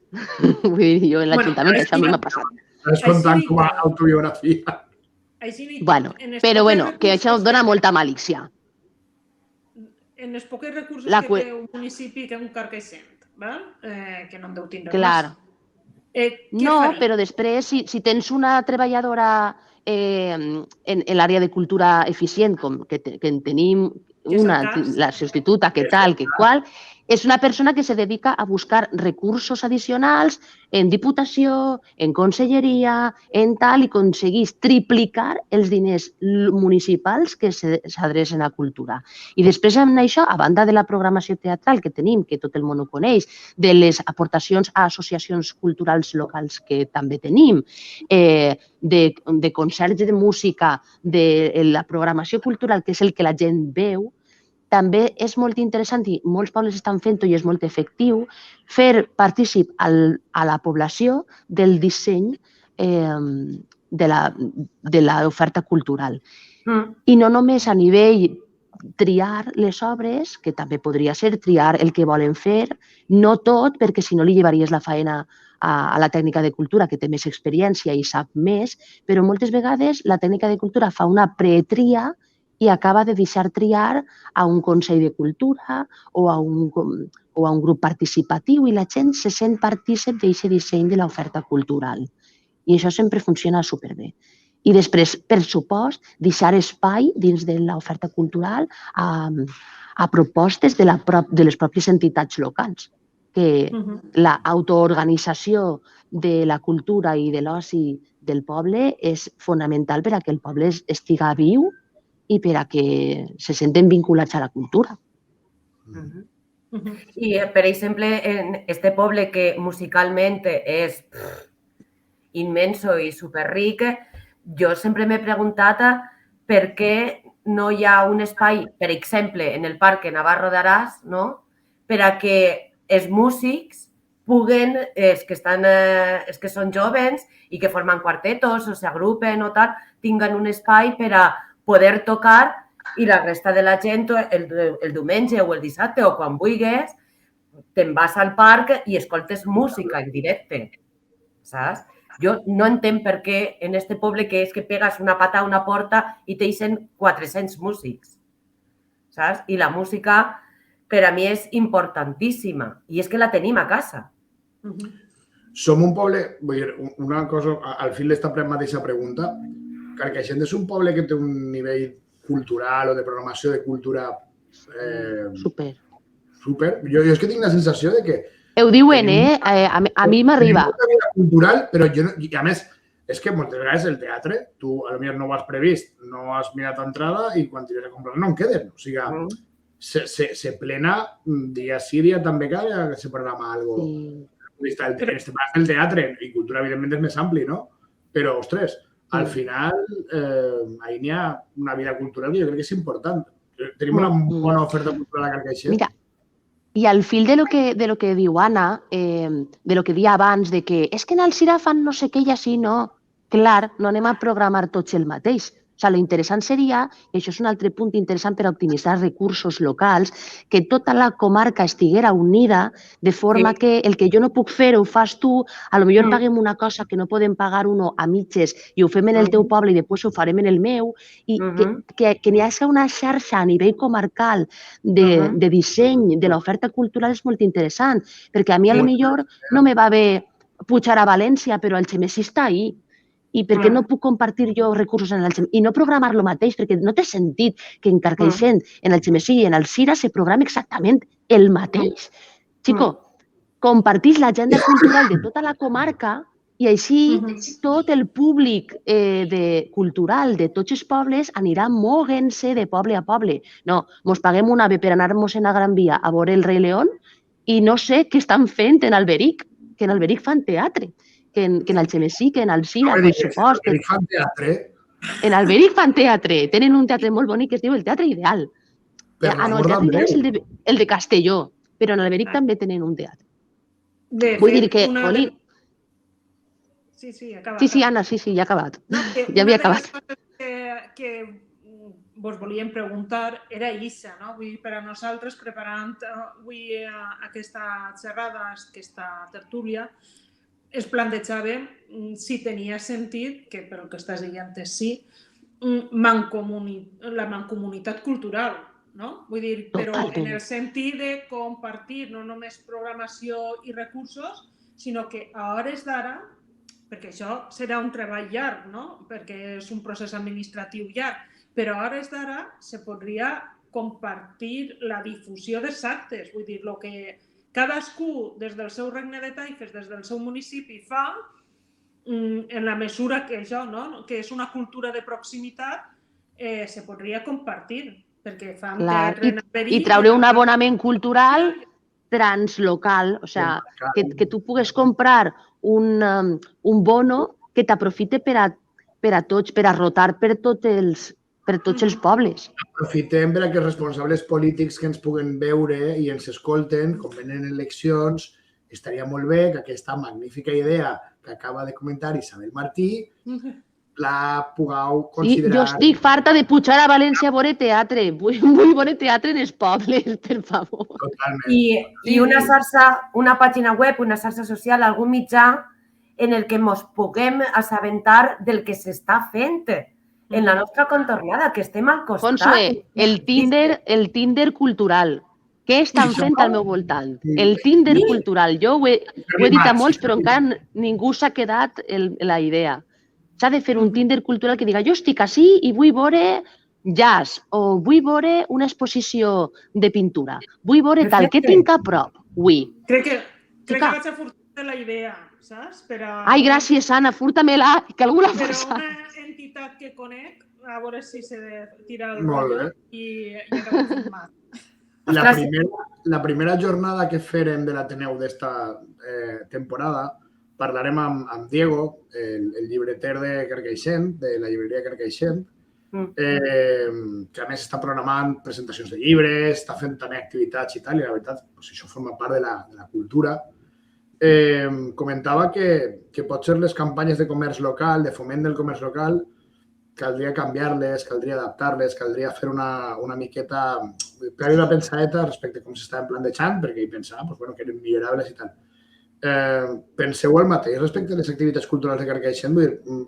Vull dir, jo en l'Ajuntament això a mi m'ha passat. Estàs contant com a autobiografia. Bueno, però que això dona molta malícia. En els pocs recursos que té un municipi que un Carcaixent, que no en deu tindre més. No, però després, si tens una treballadora en l'àrea de cultura eficient, com que en tenim una, la substituta, que tal, que qual, és una persona que se dedica a buscar recursos addicionals en diputació, en conselleria, en tal, i aconsegueix triplicar els diners municipals que s'adrecen a cultura. I després amb això, a banda de la programació teatral que tenim, que tot el món ho coneix, de les aportacions a associacions culturals locals que també tenim, de concerts de música, de la programació cultural, que és el que la gent veu, també és molt interessant i molts pobles estan fent-ho i és molt efectiu fer partícip a la població del disseny de l'oferta cultural. I no només a nivell triar les obres, que també podria ser triar el que volen fer, no tot, perquè si no li llevaries la faena a la tècnica de cultura, que té més experiència i sap més, però moltes vegades la tècnica de cultura fa una pretria i acaba de deixar triar a un Consell de Cultura o a un grup participatiu i la gent se sent partícip d'aquest disseny de l'oferta cultural. I això sempre funciona superbé. I després, per supost, deixar espai dins de l'oferta cultural a propostes de les pròpies entitats locals, que l'autoorganització de la cultura i de l'oci del poble és fonamental per a que el poble estiga viu i per a que se senten vinculats a la cultura. I, per exemple, en este poble que musicalment és immenso i superric, jo sempre m'he preguntat per què no hi ha un espai, per exemple, en el Parc Navarro d'Aràs, per a que els músics puguen, els que són joves i que formen quartetos o s'agrupen o tal, tinguen un espai per a poder tocar i la resta de la gent el diumenge o el dissabte o quan vulguis te'n vas al parc i escoltes música en directe, saps? Jo no entenc per què en este poble que és que pegues una pata a una porta i te deixen 400 músics, saps? I la música per a mi és importantíssima i és que la tenim a casa. Som un poble, vull dir, una cosa, al fil d'esta mateixa pregunta, Carcaixent és un poble que té un nivell cultural o de programació de cultura Super. Jo és que tinc la sensació de que... Ho diuen, a mi m'arriba. Tenim una vida cultural, però jo no... I a més, és que moltes vegades el teatre, tu potser no ho has previst, no has mirat l'entrada i quan tires a comprar no en queden. O sigui, se plena dia sí, dia també cada que se programa alguna cosa. El teatre i cultura, evidentment, és més ampli, no? Però, ostres, al final, ahí n'hi ha una vida cultural que jo crec que és important. Tenim una bona oferta cultural a Carcaixent. Mira, i al fil de lo que diu Anna, de lo que dia abans, de que és que en el Cira fan no sé què i així, no. Clar, no anem a programar tots el mateix. O sigui, l'interessant seria, i això és un altre punt interessant per optimitzar recursos locals, que tota la comarca estiguera unida de forma que el que jo no puc fer ho fas tu, potser paguem una cosa que no podem pagar uno a mitges i ho fem en el teu poble i després ho farem en el meu, i que n'hi hagi una xarxa a nivell comarcal de disseny de l'oferta cultural és molt interessant, perquè a mi potser no me va bé pujar a València, però el Xemessí està ahí. I per què no puc compartir jo recursos en el Xemessí? I no programar el mateix, perquè no té sentit que en Carcaixent, en el Xemessí i en el Cira se programi exactament el mateix. Xico, compartís l'agenda cultural de tota la comarca i així tot el públic cultural de tots els pobles anirà moguent-se de poble a poble. No, mos paguem un ave per anar-nos a Gran Via a veure el Rei León i no sé què estan fent en Alberic, que en Alberic fan teatre. Que en el Xemessí, que en el Cira, per supost. En Alberic fan teatre? En Alberic fan teatre. Tenen un teatre molt bonic que es diu el Teatre Ideal. No, el Teatre Ideal és el de Castelló, però en Alberic també tenen un teatre. Vull dir que... Sí, acabat. Sí, Anna, sí, ja ha acabat. Ja havia acabat. Una de les coses que vos volíem preguntar era això, no? Vull dir, per a nosaltres, preparant avui aquesta xerrada, aquesta tertúlia, es plantejava si tenia sentit, que pel que estàs dient és sí, la mancomunitat cultural, no? Vull dir, però en el sentit de compartir no només programació i recursos, sinó que a hores d'ara, perquè això serà un treball llarg, no? Perquè és un procés administratiu llarg, però a hores d'ara se podria compartir la difusió dels actes. Vull dir, el que cadascú des del seu regne de taifes, des del seu municipi fa, en la mesura que això, no? Que és una cultura de proximitat, se podria compartir, perquè fan teatre en Alberí. I treure un abonament cultural translocal, o sigui, que tu pugues comprar un bono que t'aprofite per a tots, per a rotar per tots els pobles. Aprofitem per a que els responsables polítics que ens puguen veure i ens escolten, com venen eleccions, estaria molt bé que aquesta magnífica idea que acaba de comentar Isabel Martí la pugueu considerar... Jo estic farta de pujar a València a veure teatre. Vull veure teatre en els pobles, per favor. Totalment. I una xarxa, una pàgina web, una xarxa social, algun mitjà en el que ens puguem assabentar del que s'està fent en la nostra contornada, que estem al costat. Consué, el Tinder cultural. Què estan fent al meu voltant? El Tinder cultural. Jo ho he dit a molts, però encara ningú s'ha quedat la idea. S'ha de fer un Tinder cultural que diga jo estic ací i vull veure jazz o vull veure una exposició de pintura. Vull veure tal. Què tinc a prop? Avui. Crec que vaig a furtar la idea, saps? Ai, gràcies, Anna, furta-me-la, que algú la fa. Però una entitat que conec, a veure si s'ha de tirar el rotllo i acabo firmant. La primera jornada que farem de l'Ateneu d'esta temporada parlarem amb Diego, el llibreter de Carcaixent, de la llibreria Carcaixent, que a més està programant presentacions de llibres, està fent també activitats i tal, i la veritat, això forma part de la cultura. Comentava que potser les campanyes de comerç local, de foment del comerç local, caldria canviar-les, caldria adaptar-les, caldria fer una miqueta... Fer una pensadeta respecte a com s'estaven plantejant, perquè hi pensava que eren millorables i tal. Penseu el mateix respecte a les activitats culturals de Carcaixent?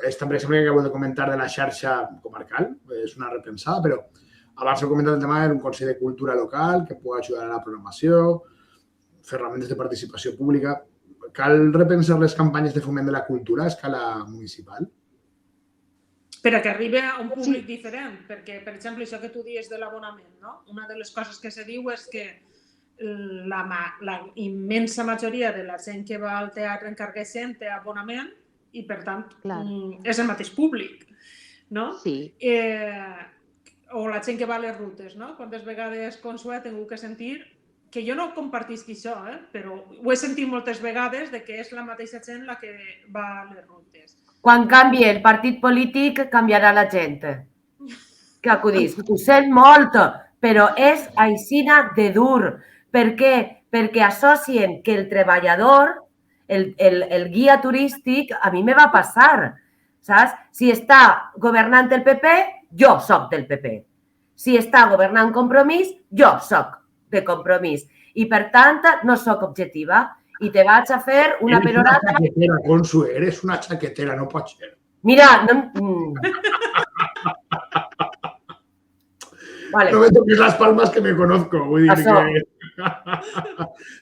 Esta, per exemple, que acabo de comentar de la xarxa comarcal, és una repensada, però abans he comentat el tema d'un Consell de Cultura local que pugui ajudar a la programació, ferramentes de participació pública. Cal repensar les campanyes de foment de la cultura a escala municipal? Per a que arribi a un públic diferent, perquè, per exemple, això que tu dius de l'abonament, no? Una de les coses que se diu és que la immensa majoria de la gent que va al teatre en Carcaixent té abonament i, per tant, és el mateix públic, no? Sí. O la gent que va a les rutes, no? Quantes vegades, Consué, he tingut que sentir, que jo no compartisc això, però ho he sentit moltes vegades de que és la mateixa gent la que va a les rutes. Quan canvi el partit polític, canviarà la gent. Que acudís. Ho sent molt, però és aixina de dur. Per què? Perquè associen que el treballador, el guia turístic, a mi me va passar, saps? Si està governant el PP, jo soc del PP. Si està governant Compromís, jo soc de Compromís. I, per tant, no soc objectiva. I te vaig a fer una perorata... Eres una chaquetera, Consu, eres una chaquetera, no pot ser. Mira, no... No me toques las palmas que me conozco. Vull dir que...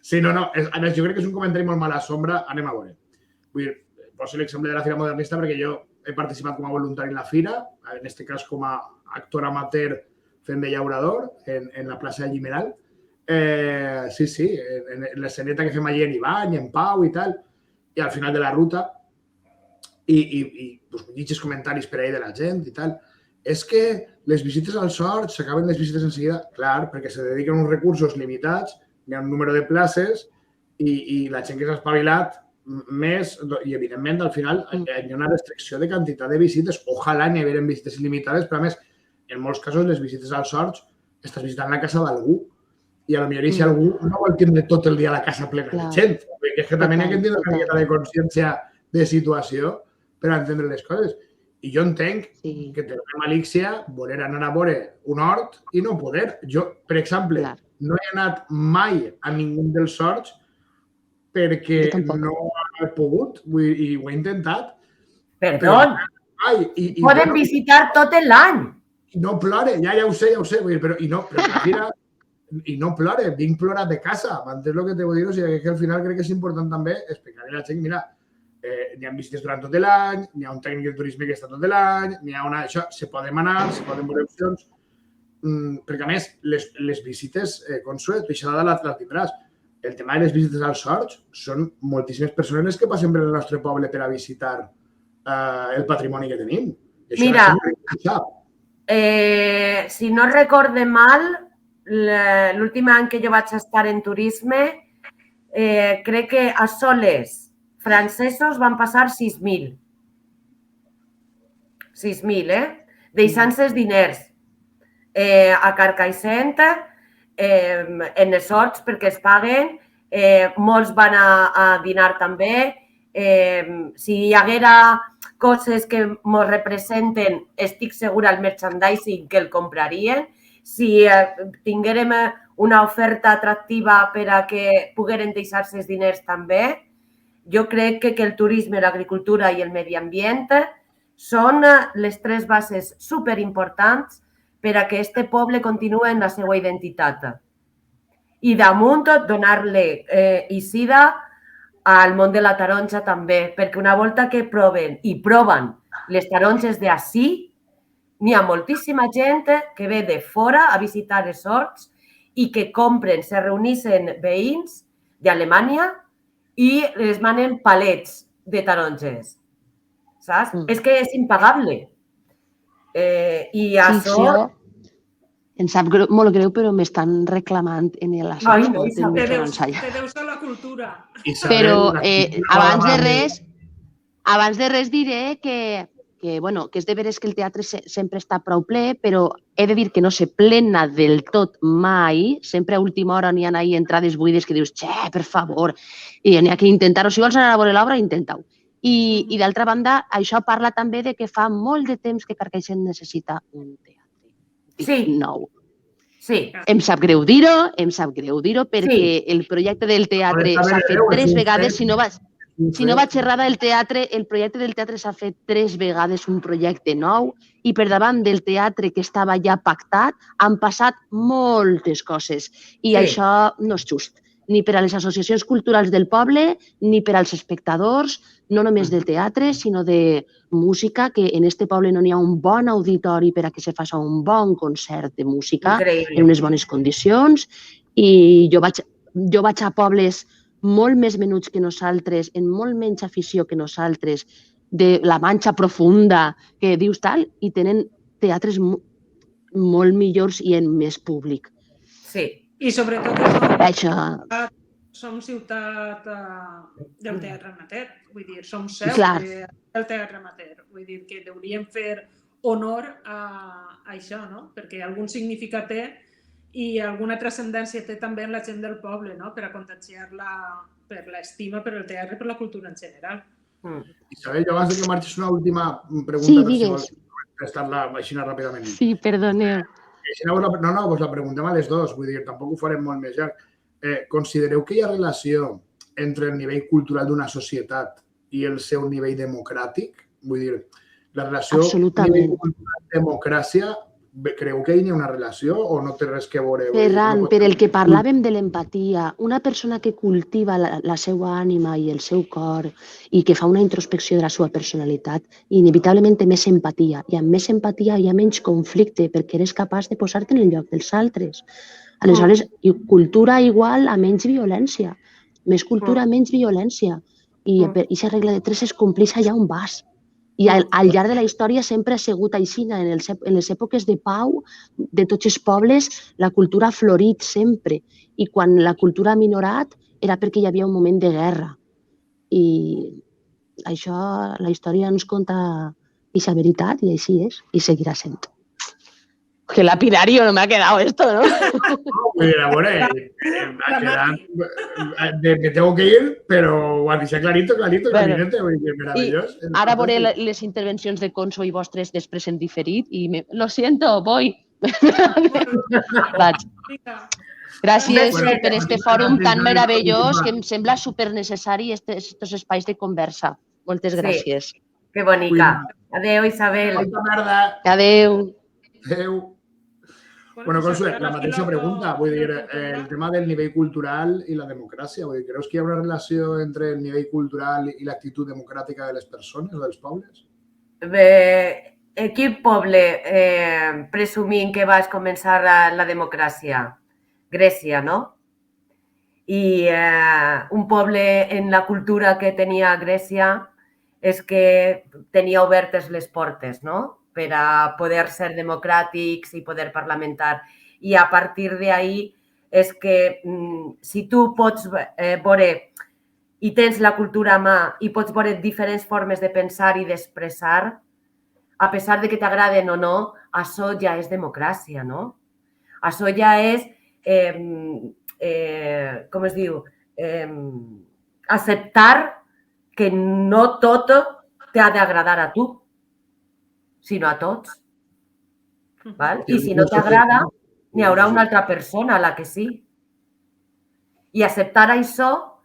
Sí, no. A més, jo crec que és un comentari molt mala sombra. Anem a veure. Vull dir, poso l'exemple de la Fira Modernista perquè jo he participat com a voluntari en la Fira, en aquest cas com a actor amateur fent de llaurador en la plaça de Llimeral. Sí, en l'esceneta que fem allí en Ibany, en Pau i tal, i al final de la ruta, i llegis comentaris per ahí de la gent i tal, és que les visites al Sort s'acaben les visites en seguida, clar, perquè se dediquen uns recursos limitats, hi ha un número de places i la gent que s'ha espavilat més, i evidentment al final hi ha una restricció de quantitat de visites, ojalà n'hi hagueren visites il·limitades, però a més, en molts casos les visites al Sort estàs visitant la casa d'algú, i potser si algú no vol tindre tot el dia la casa plena de gent. Perquè és que també hi ha que tindre una mica de consciència de situació per entendre les coses. I jo entenc que té una malícia voler anar a veure un hort i no poder. Jo, per exemple, no he anat mai a ningú dels horts perquè no he pogut i ho he intentat. Perdó. Poden visitar tot l'any. No plore, ja ho sé, però la Fira... I no plore, vinc plorat de casa, m'entens el que te vull dir? O sigui, que al final crec que és important també explicar a la gent, mira, n'hi ha visites durant tot l'any, n'hi ha un tècnic de turisme que està tot l'any, n'hi ha una... Això, se poden anar, se poden veure opcions, perquè a més, les visites, Consuet, això la tindràs. El tema de les visites als horts són moltíssimes persones les que passen per el nostre poble per a visitar el patrimoni que tenim. Mira, si no recorde mal, l'últim any que jo vaig estar en turisme, crec que a soles francesos van passar 6.000. 6.000, deixant-se els diners a Carcaixent, en els horts perquè es paguen, molts van a dinar també. Si hi haguera coses que ens representen, estic segura el merchandising que el comprarien. Si tinguérem una oferta atractiva per a que pogueren deixar-se els diners també, jo crec que el turisme, l'agricultura i el medi ambient són les tres bases superimportants per a que este poble continuï en la seva identitat. I damunt donar-li eixida al món de la taronja també, perquè una volta que proven les taronges d'ací, n'hi ha moltíssima gent que ve de fora a visitar els horts i que compren, se reuneixen veïns d'Alemanya i les manen palets de taronges. Saps? És que és impagable. I això... Em sap molt greu, però m'estan reclamant en l'assaig. Te deus a la cultura. Però abans de res diré que és de veres que el teatre sempre està prou ple, però he de dir que no se plena del tot mai. Sempre a última hora n'hi ha entrades buides que dius, per favor, i n'hi ha que intentar-ho. Si vols anar a veure l'obra, intenta-ho. I d'altra banda, això parla també de que fa molt de temps que Carcaixent necessita un teatre nou. Sí. Em sap greu dir-ho, perquè el projecte del teatre s'ha fet 3 vegades, si no vaig errada, el projecte del teatre s'ha fet 3 vegades un projecte nou i per davant del teatre que estava ja pactat han passat moltes coses i això no és just. Ni per a les associacions culturals del poble, ni per als espectadors, no només del teatre, sinó de música, que en este poble no n'hi ha un bon auditori per a que se faci un bon concert de música en unes bones condicions. I jo vaig a pobles molt més menuts que nosaltres, en molt menys afició que nosaltres, de la Manxa profunda, que dius tal, i tenen teatres molt millors i en més públic. Sí. I sobretot som ciutat del teatre amateur, vull dir, som seu del teatre amateur. Vull dir que hauríem fer honor a això, no? Perquè algun significat té i alguna transcendència té també en la gent del poble, no? Per a contagiar-la per l'estima per el teatre i per la cultura en general. Isabel, jo abans que marxis una última pregunta. Sí, digues. Per estar-la així ràpidament. Sí, perdoneu. No, doncs la preguntem a les dues, vull dir, tampoc ho farem molt més llarg. Considereu que hi ha relació entre el nivell cultural d'una societat i el seu nivell democràtic? Vull dir, la relació nivell cultural-democràcia, creu que hi ha una relació o no té res que veure? Ferran, per el que parlàvem de l'empatia, una persona que cultiva la seva ànima i el seu cor i que fa una introspecció de la seva personalitat, inevitablement té més empatia. I amb més empatia hi ha menys conflicte perquè eres capaç de posar-te en el lloc dels altres. Aleshores, cultura igual a menys violència. Més cultura, menys violència. I aquesta regla de 3 es compleix allà on vas. I al llarg de la història sempre ha sigut així. En les èpoques de pau de tots els pobles, la cultura ha florit sempre. I quan la cultura ha minorat era perquè hi havia un moment de guerra. I això, la història ens conta aquesta veritat i així és. I seguirà sent. Qué lapidario, no me ha quedado esto, ¿no? Me tengo que ir, pero ho has deixat clarito, clarinete, meravellós. Ara veuré les intervencions de Conso i vostres després en diferit i lo siento, voy. Gràcies per este fòrum tan meravellós que em sembla supernecessari estos espais de conversa. Moltes gràcies. Que bonica. Adéu, Isabel. Adéu. Adéu. Bueno, Consuet, la mateixa pregunta. Vull dir, el tema del nivell cultural i la democràcia. Vull dir, creus que hi ha una relació entre el nivell cultural i l'actitud democràtica de les persones o dels pobles? quin poble presumint que va començar la democràcia? Grècia, no? I un poble en la cultura que tenia Grècia és que tenia obertes les portes, no? Per a poder ser democràtics i poder parlamentar. I a partir d'ahí és que si tu pots veure i tens la cultura a mà i pots veure diferents formes de pensar i d'expressar, a pesar de que t'agraden o no, això ja és democràcia, no? Això ja és, com es diu, acceptar que no tot t'ha d'agradar a tu, sinó a tots. Val? I si no t'agrada, n'hi haurà una altra persona a la que sí. I acceptar això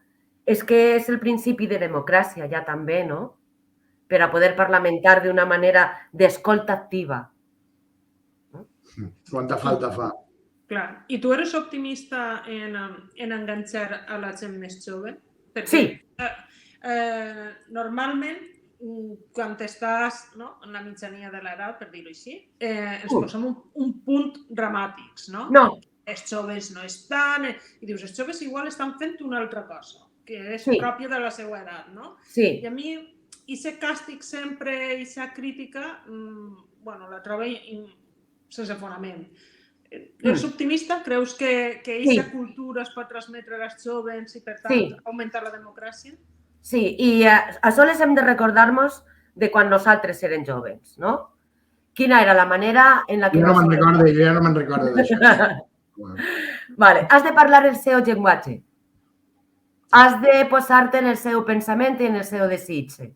és que és el principi de democràcia ja també, no? Per a poder parlamentar d'una manera d'escolta activa. Quanta falta fa. Clar. I tu eres optimista en enganxar a la gent més jove? Perquè, Sí. Normalment, quan estàs en la mitjania de l'edat, per dir-ho així, ens posem un punt dramàtics, no? No. Els joves no estan... I dius, els joves igual estan fent una altra cosa, que és pròpia de la seva edat, no? Sí. I a mi, aquest càstig sempre, aquesta crítica, la trobo sense fonament. Ets optimista? Creus que aquesta cultura es pot transmetre als joves i, per tant, augmentar la democràcia? Sí, i això les hem de recordar-nos de quan nosaltres érem joves, no? Quina era la manera en la que... Jo ja no me'n recordo d'això. Vale, has de parlar el seu llenguatge. Has de posar-te en el seu pensament i en el seu desig.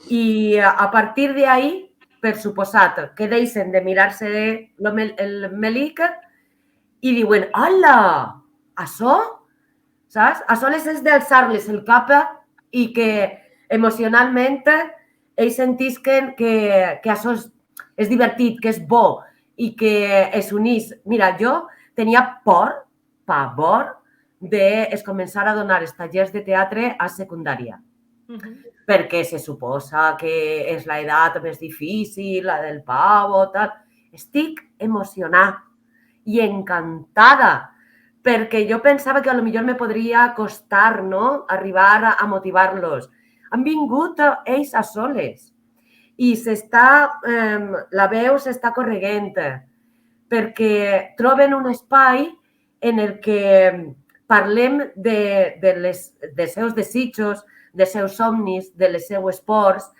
I a partir d'ahí, per suposat, que deixen de mirar-se el melic i diuen, hola, això? Saps? Això és d'alçar-les el cap i que emocionalment ells sentisquen que això és divertit, que és bo i que es unís. Mira, jo tenia pavor de començar a donar els tallers de teatre a secundària. Perquè se suposa que és l'edat més difícil, la del pavo, tal. Estic emocionada i encantada, perquè jo pensava que potser me podria costar, no?, arribar a motivar-los. Han vingut ells a soles i la veu s'està corregent perquè troben un espai en el que parlem dels seus desitjos, dels seus somnis, de les seues pors,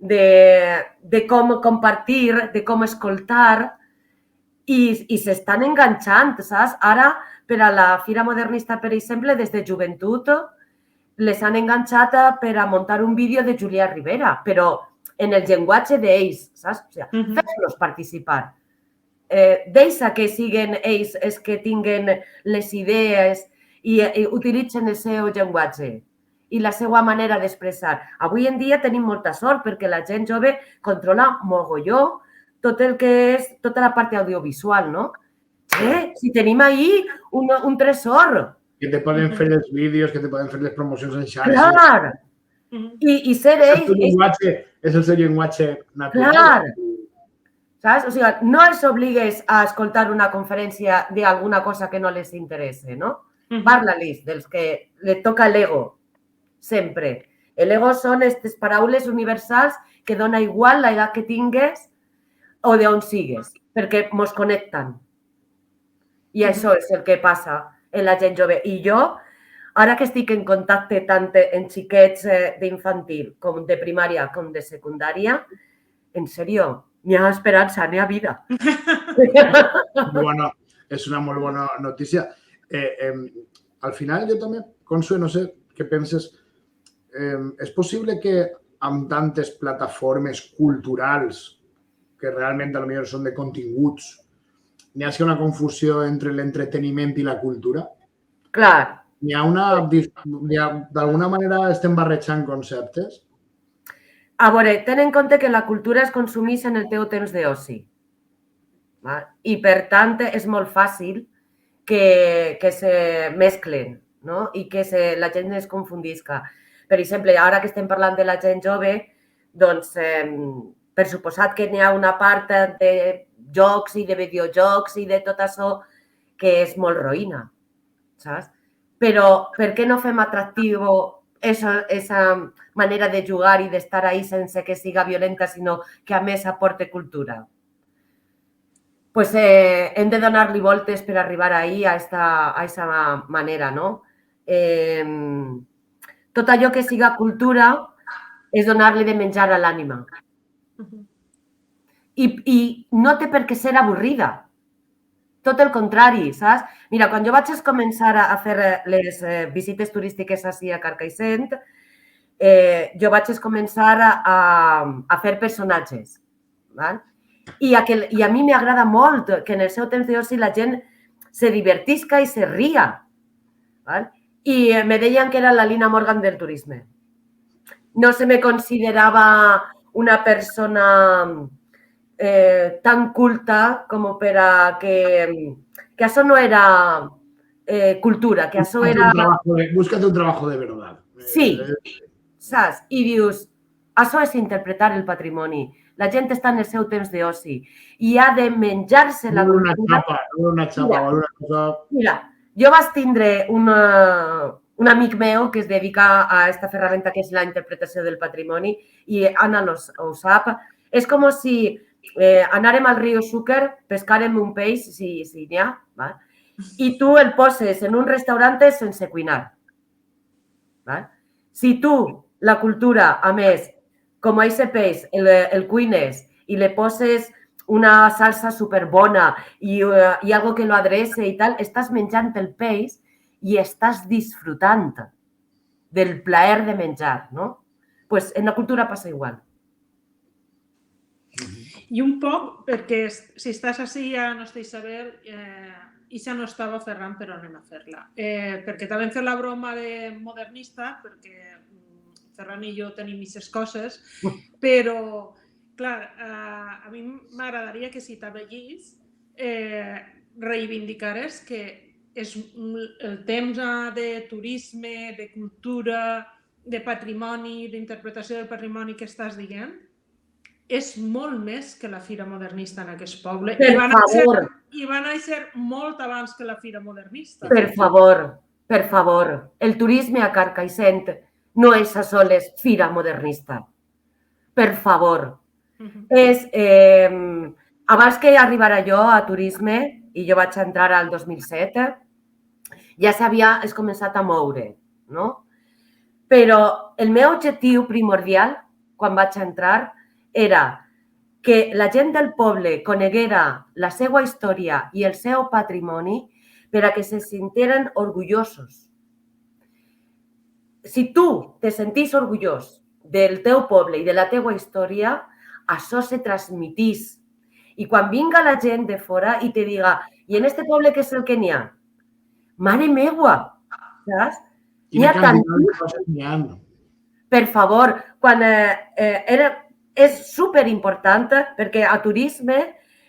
de com compartir, de com escoltar i s'estan enganxant, saps? Ara, per a la Fira Modernista, per exemple, des de joventut, les han enganxat per a muntar un vídeo de Julià Rivera, però en el llenguatge d'ells, saps? O sigui, fes-los participar. Deixa que siguin ells els que tinguen les idees i utilitzen el seu llenguatge i la seva manera d'expressar. Avui en dia tenim molta sort perquè la gent jove controla mogolló tot el que és tota la part audiovisual, no? Si tenim ahí un tresor. Que te poden fer els vídeos, que te poden fer les promocions en xarxes. Clar! I ser ells... És el seu llenguatge natural. Clar! Saps? O sigui, no els obligues a escoltar una conferència d'alguna cosa que no les interessa, no? Parla-les dels que li toca l'ego, sempre. L'ego són aquestes paraules universals que dona igual l'edat que tingues o d'on sigues, perquè mos connecten. I això és el que passa en la gent jove. I jo, ara que estic en contacte tant amb xiquets d'infantil com de primària com de secundària, en sèrio, n'hi ha esperança, n'hi ha vida. Bueno, és una molt bona notícia. Al final, jo també, Consuelo, no sé què penses, és possible que amb tantes plataformes culturals que realment potser són de continguts, n'hi hagi una confusió entre l'entreteniment i la cultura? Clar. D'alguna manera estem barrejant conceptes? A veure, ten en compte que la cultura es consumeix en el teu temps d'oci. I, per tant, és molt fàcil que se mesclen i que la gent es confundisca. Per exemple, ara que estem parlant de la gent jove, doncs, per suposat que n'hi ha una part de jocs i de videojocs i de tot això que és molt roïna, saps? Però per què no fem atractiu esa manera de jugar i d'estar ahí sense que siga violenta, sinó que a més aporte cultura? Pues hem de donar-li voltes per arribar ahí a esa manera, no? Tot allò que siga cultura és donar-li de menjar a l'ànima. I no té per què ser avorrida. Tot el contrari, saps? Mira, quan jo vaig començar a fer les visites turístiques així a Carcaixent, jo vaig començar a fer personatges. I a mi m'agrada molt que en el seu temps d'oci la gent se divertisca i se ria. I me deien que era la Lina Morgan del turisme. No se me considerava una persona tan culta com per a que això no era cultura, que això era... Búscate un trabajo de verdad. Sí, saps? I dius, això és interpretar el patrimoni. La gent està en el seu temps d'oci i ha de menjar-se la cultura. Una xapa. Mira, jo vaig tindre un amic meu que es dedica a aquesta ferramenta que és la interpretació del patrimoni i Anna ho sap. És com si anàrem al riu Xúquer, pescàrem un peix, si n'hi ha, i tu el poses en un restaurant sense cuinar. Si tu, la cultura, a més, com a aquest peix, el cuines i li poses una salsa superbona i algo que lo adrece i tal, estàs menjant el peix i estàs disfrutant del plaer de menjar, no? Pues en la cultura passa igual. I un poc, perquè si estàs així ja no estic saber, i ja no estava Ferran, però anem a fer-la. Perquè també hem fet la broma de modernista, perquè Ferran i jo tenim aquestes coses, però, clar, a mi m'agradaria que si t'avellís reivindicares que el temps de turisme, de cultura, de patrimoni, d'interpretació del patrimoni que estàs dient, és molt més que la Fira Modernista en aquest poble. Per favor. I va néixer molt abans que la Fira Modernista. Per favor. El turisme a Carcaixent no és a soles Fira Modernista. Per favor. Abans que arribara jo a turisme, i jo vaig entrar al 2007, ja s'havia començat a moure, no? Però el meu objectiu primordial, quan vaig entrar, era que la gent del poble coneguera la seva història i el seu patrimoni per a que se sintieran orgullosos. Si tu te sentís orgullós del teu poble i de la teua història, això se transmitís. I quan vinga la gent de fora i te diga, i en este poble què és el que n'hi ha? Mare meua, saps? N'hi ha tantíssim. Per favor, quan és superimportant perquè a turisme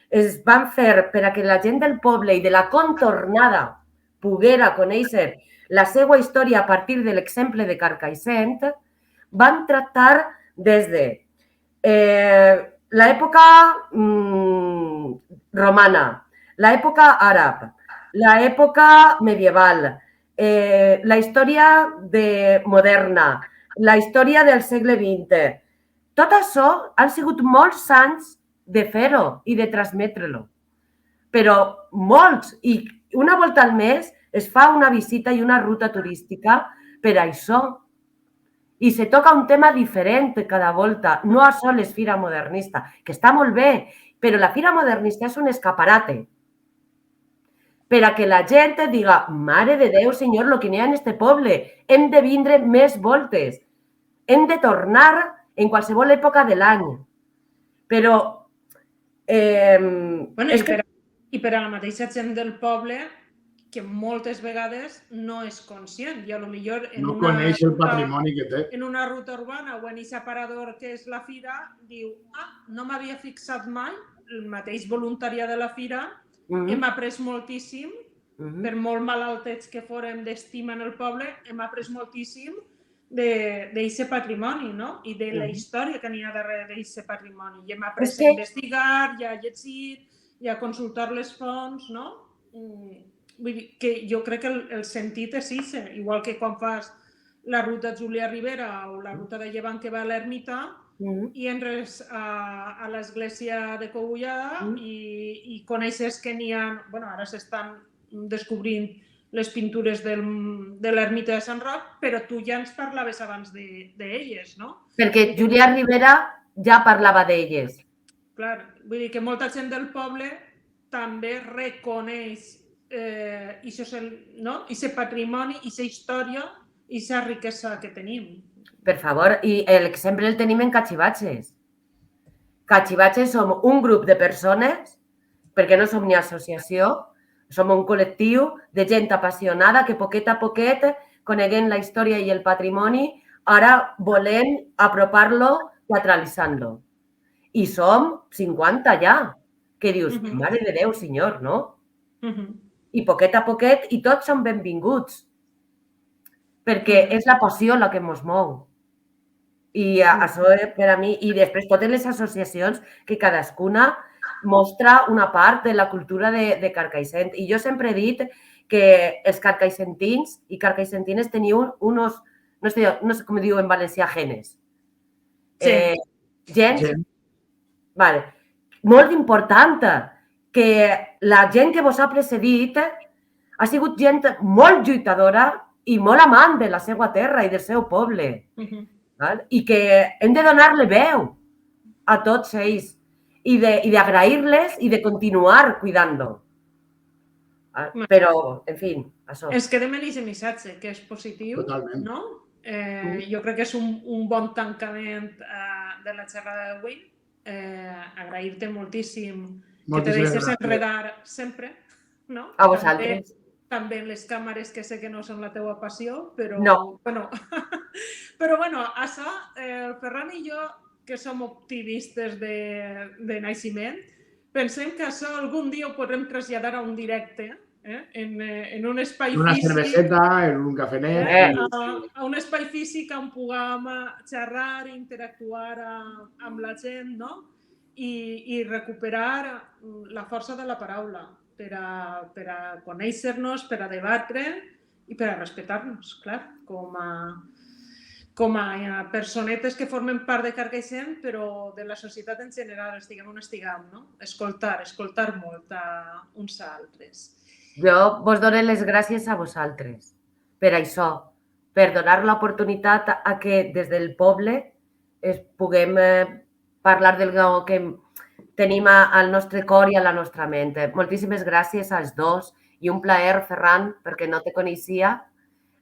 es van fer per a que la gent del poble i de la contornada poguera conèixer la seva història a partir de l'exemple de Carcaixent, van tractar des de l'època romana, l'època àrab, l'època medieval, la història moderna, la història del segle XX. Tot això han sigut molts anys de fer-ho i de transmetre-lo. Però molts. I una volta al mes es fa una visita i una ruta turística per això. I se toca un tema diferent cada volta. No a soles Fira Modernista, que està molt bé, però la Fira Modernista és un escaparate. Per a que la gent diga, mare de Déu, senyor, el que n'hi ha en este poble. Hem de vindre més voltes. Hem de tornar en qualsevol època de l'any. Però... I per a la mateixa gent del poble, que moltes vegades no és conscient. I potser no coneix el patrimoni que té. En una ruta urbana o en aquest aparador que és la fira, diu, no m'havia fixat mai, el mateix voluntariat de la fira, hem après moltíssim, per molt malaltets que fórem d'estima en el poble, hem après moltíssim d'aquest patrimoni, no? I de la història que n'hi ha darrere d'aquest patrimoni. I hem après a investigar, i a llegir, i a consultar les fonts, no? Vull dir que jo crec que el sentit és això, igual que quan fas la ruta Júlia Ribera o la ruta de Llevant que va a l'ermita i entres a l'església de Cogullada i coneixes que n'hi ha... Bueno, ara s'estan descobrint les pintures de l'ermita de Sant Roc, però tu ja ens parlaves abans d'elles, no? Perquè Júlia Ribera ja parlava d'elles. Clar, vull dir que molta gent del poble també reconeix aquest patrimoni, aquesta història i aquesta riquesa que tenim. Per favor, i l'exemple el tenim en Cachivaches. Cachivaches som un grup de persones, perquè no som ni associació, som un col·lectiu de gent apassionada que poquet a poquet, coneguent la història i el patrimoni, ara volem apropar-lo teatralitzant-lo. I som 50 ja, que dius, mare de Déu, senyor, no? I poquet a poquet, i tots són benvinguts, perquè és la passió la que ens mou. I això per a mi, i després totes les associacions que cadascuna mostra una part de la cultura de Carcaixent. I jo sempre he dit que els carcaixentins i carcaixentines teniu unos, no sé com diu en valencià, genes. Gens. Vale. Molt important que la gent que vos ha precedit ha sigut gent molt lluitadora i molt amant de la seva terra i del seu poble. I que hem de donar-li veu a tots ells i d'agrair-les i de continuar cuidant-lo. Però, en fi, això. Ens quedem en aquest missatge, que és positiu, no? Jo crec que és un bon tancament de la xerrada d'avui. Agrair-te moltíssim que te deixes enredar sempre, no? A vosaltres. També en les càmeres, que sé que no són la teua passió, però... No. Però, bueno, això, el Ferran i jo, que som optimistes de naixement, pensem que això algun dia ho podrem traslladar a un directe, en un espai físic... Una cerveseta, en un cafenet... A un espai físic on puguem xerrar, interactuar amb la gent, no? I recuperar la força de la paraula per a conèixer-nos, per a debatre i per a respectar-nos, clar, com a personetes que formen part de Carcaixent, però de la societat en general, estiguem on estiguem, no? Escoltar molt a uns altres. Jo vos dono les gràcies a vosaltres per això, per donar l'oportunitat a que des del poble puguem parlar del que tenim al nostre cor i a la nostra ment. Moltíssimes gràcies als dos i un plaer, Ferran, perquè no te coneixia.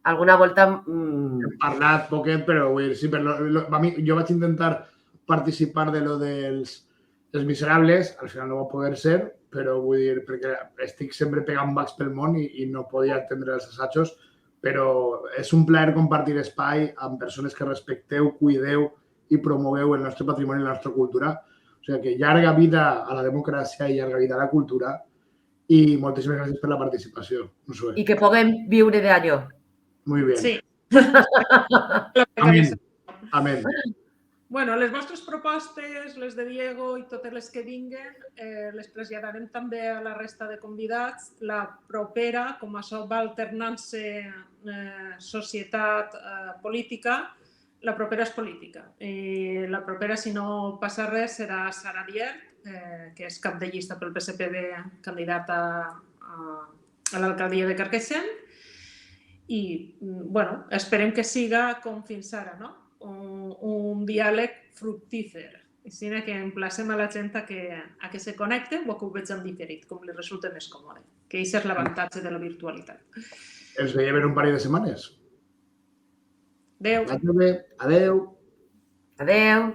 Alguna volta... Hem parlat poquet, però sí, jo vaig intentar participar de lo dels Miserables, al final no va poder ser, però vull dir, perquè estic sempre pegant bacs pel món i no podia atendre els assajos, però és un plaer compartir espai amb persones que respecteu, cuideu i promoveu el nostre patrimoni i la nostra cultura. O sigui que llarga vida a la democràcia i llarga vida a la cultura i moltíssimes gràcies per la participació. I que puguem viure d'allò. Muy bien. Sí. Amén. Amén. Bueno, les vostres propostes, les de Diego i totes les que vinguen, les traslladarem també a la resta de convidats. La propera, com això va alternant-se societat política, la propera és política. La propera, si no passa res, serà Sara Dier, que és cap de llista pel PSPB, candidata a l'alcaldia de Carcaixent. I, bueno, esperem que siga com fins ara, no? Un diàleg fructífer. Així que emplacem a la gent a que se connecte o que ho veig en diferit, com li resulta més còmode. Que això és l'avantatge de la virtualitat. Ens veiem en un parell de setmanes. Adéu. Adéu. Adéu.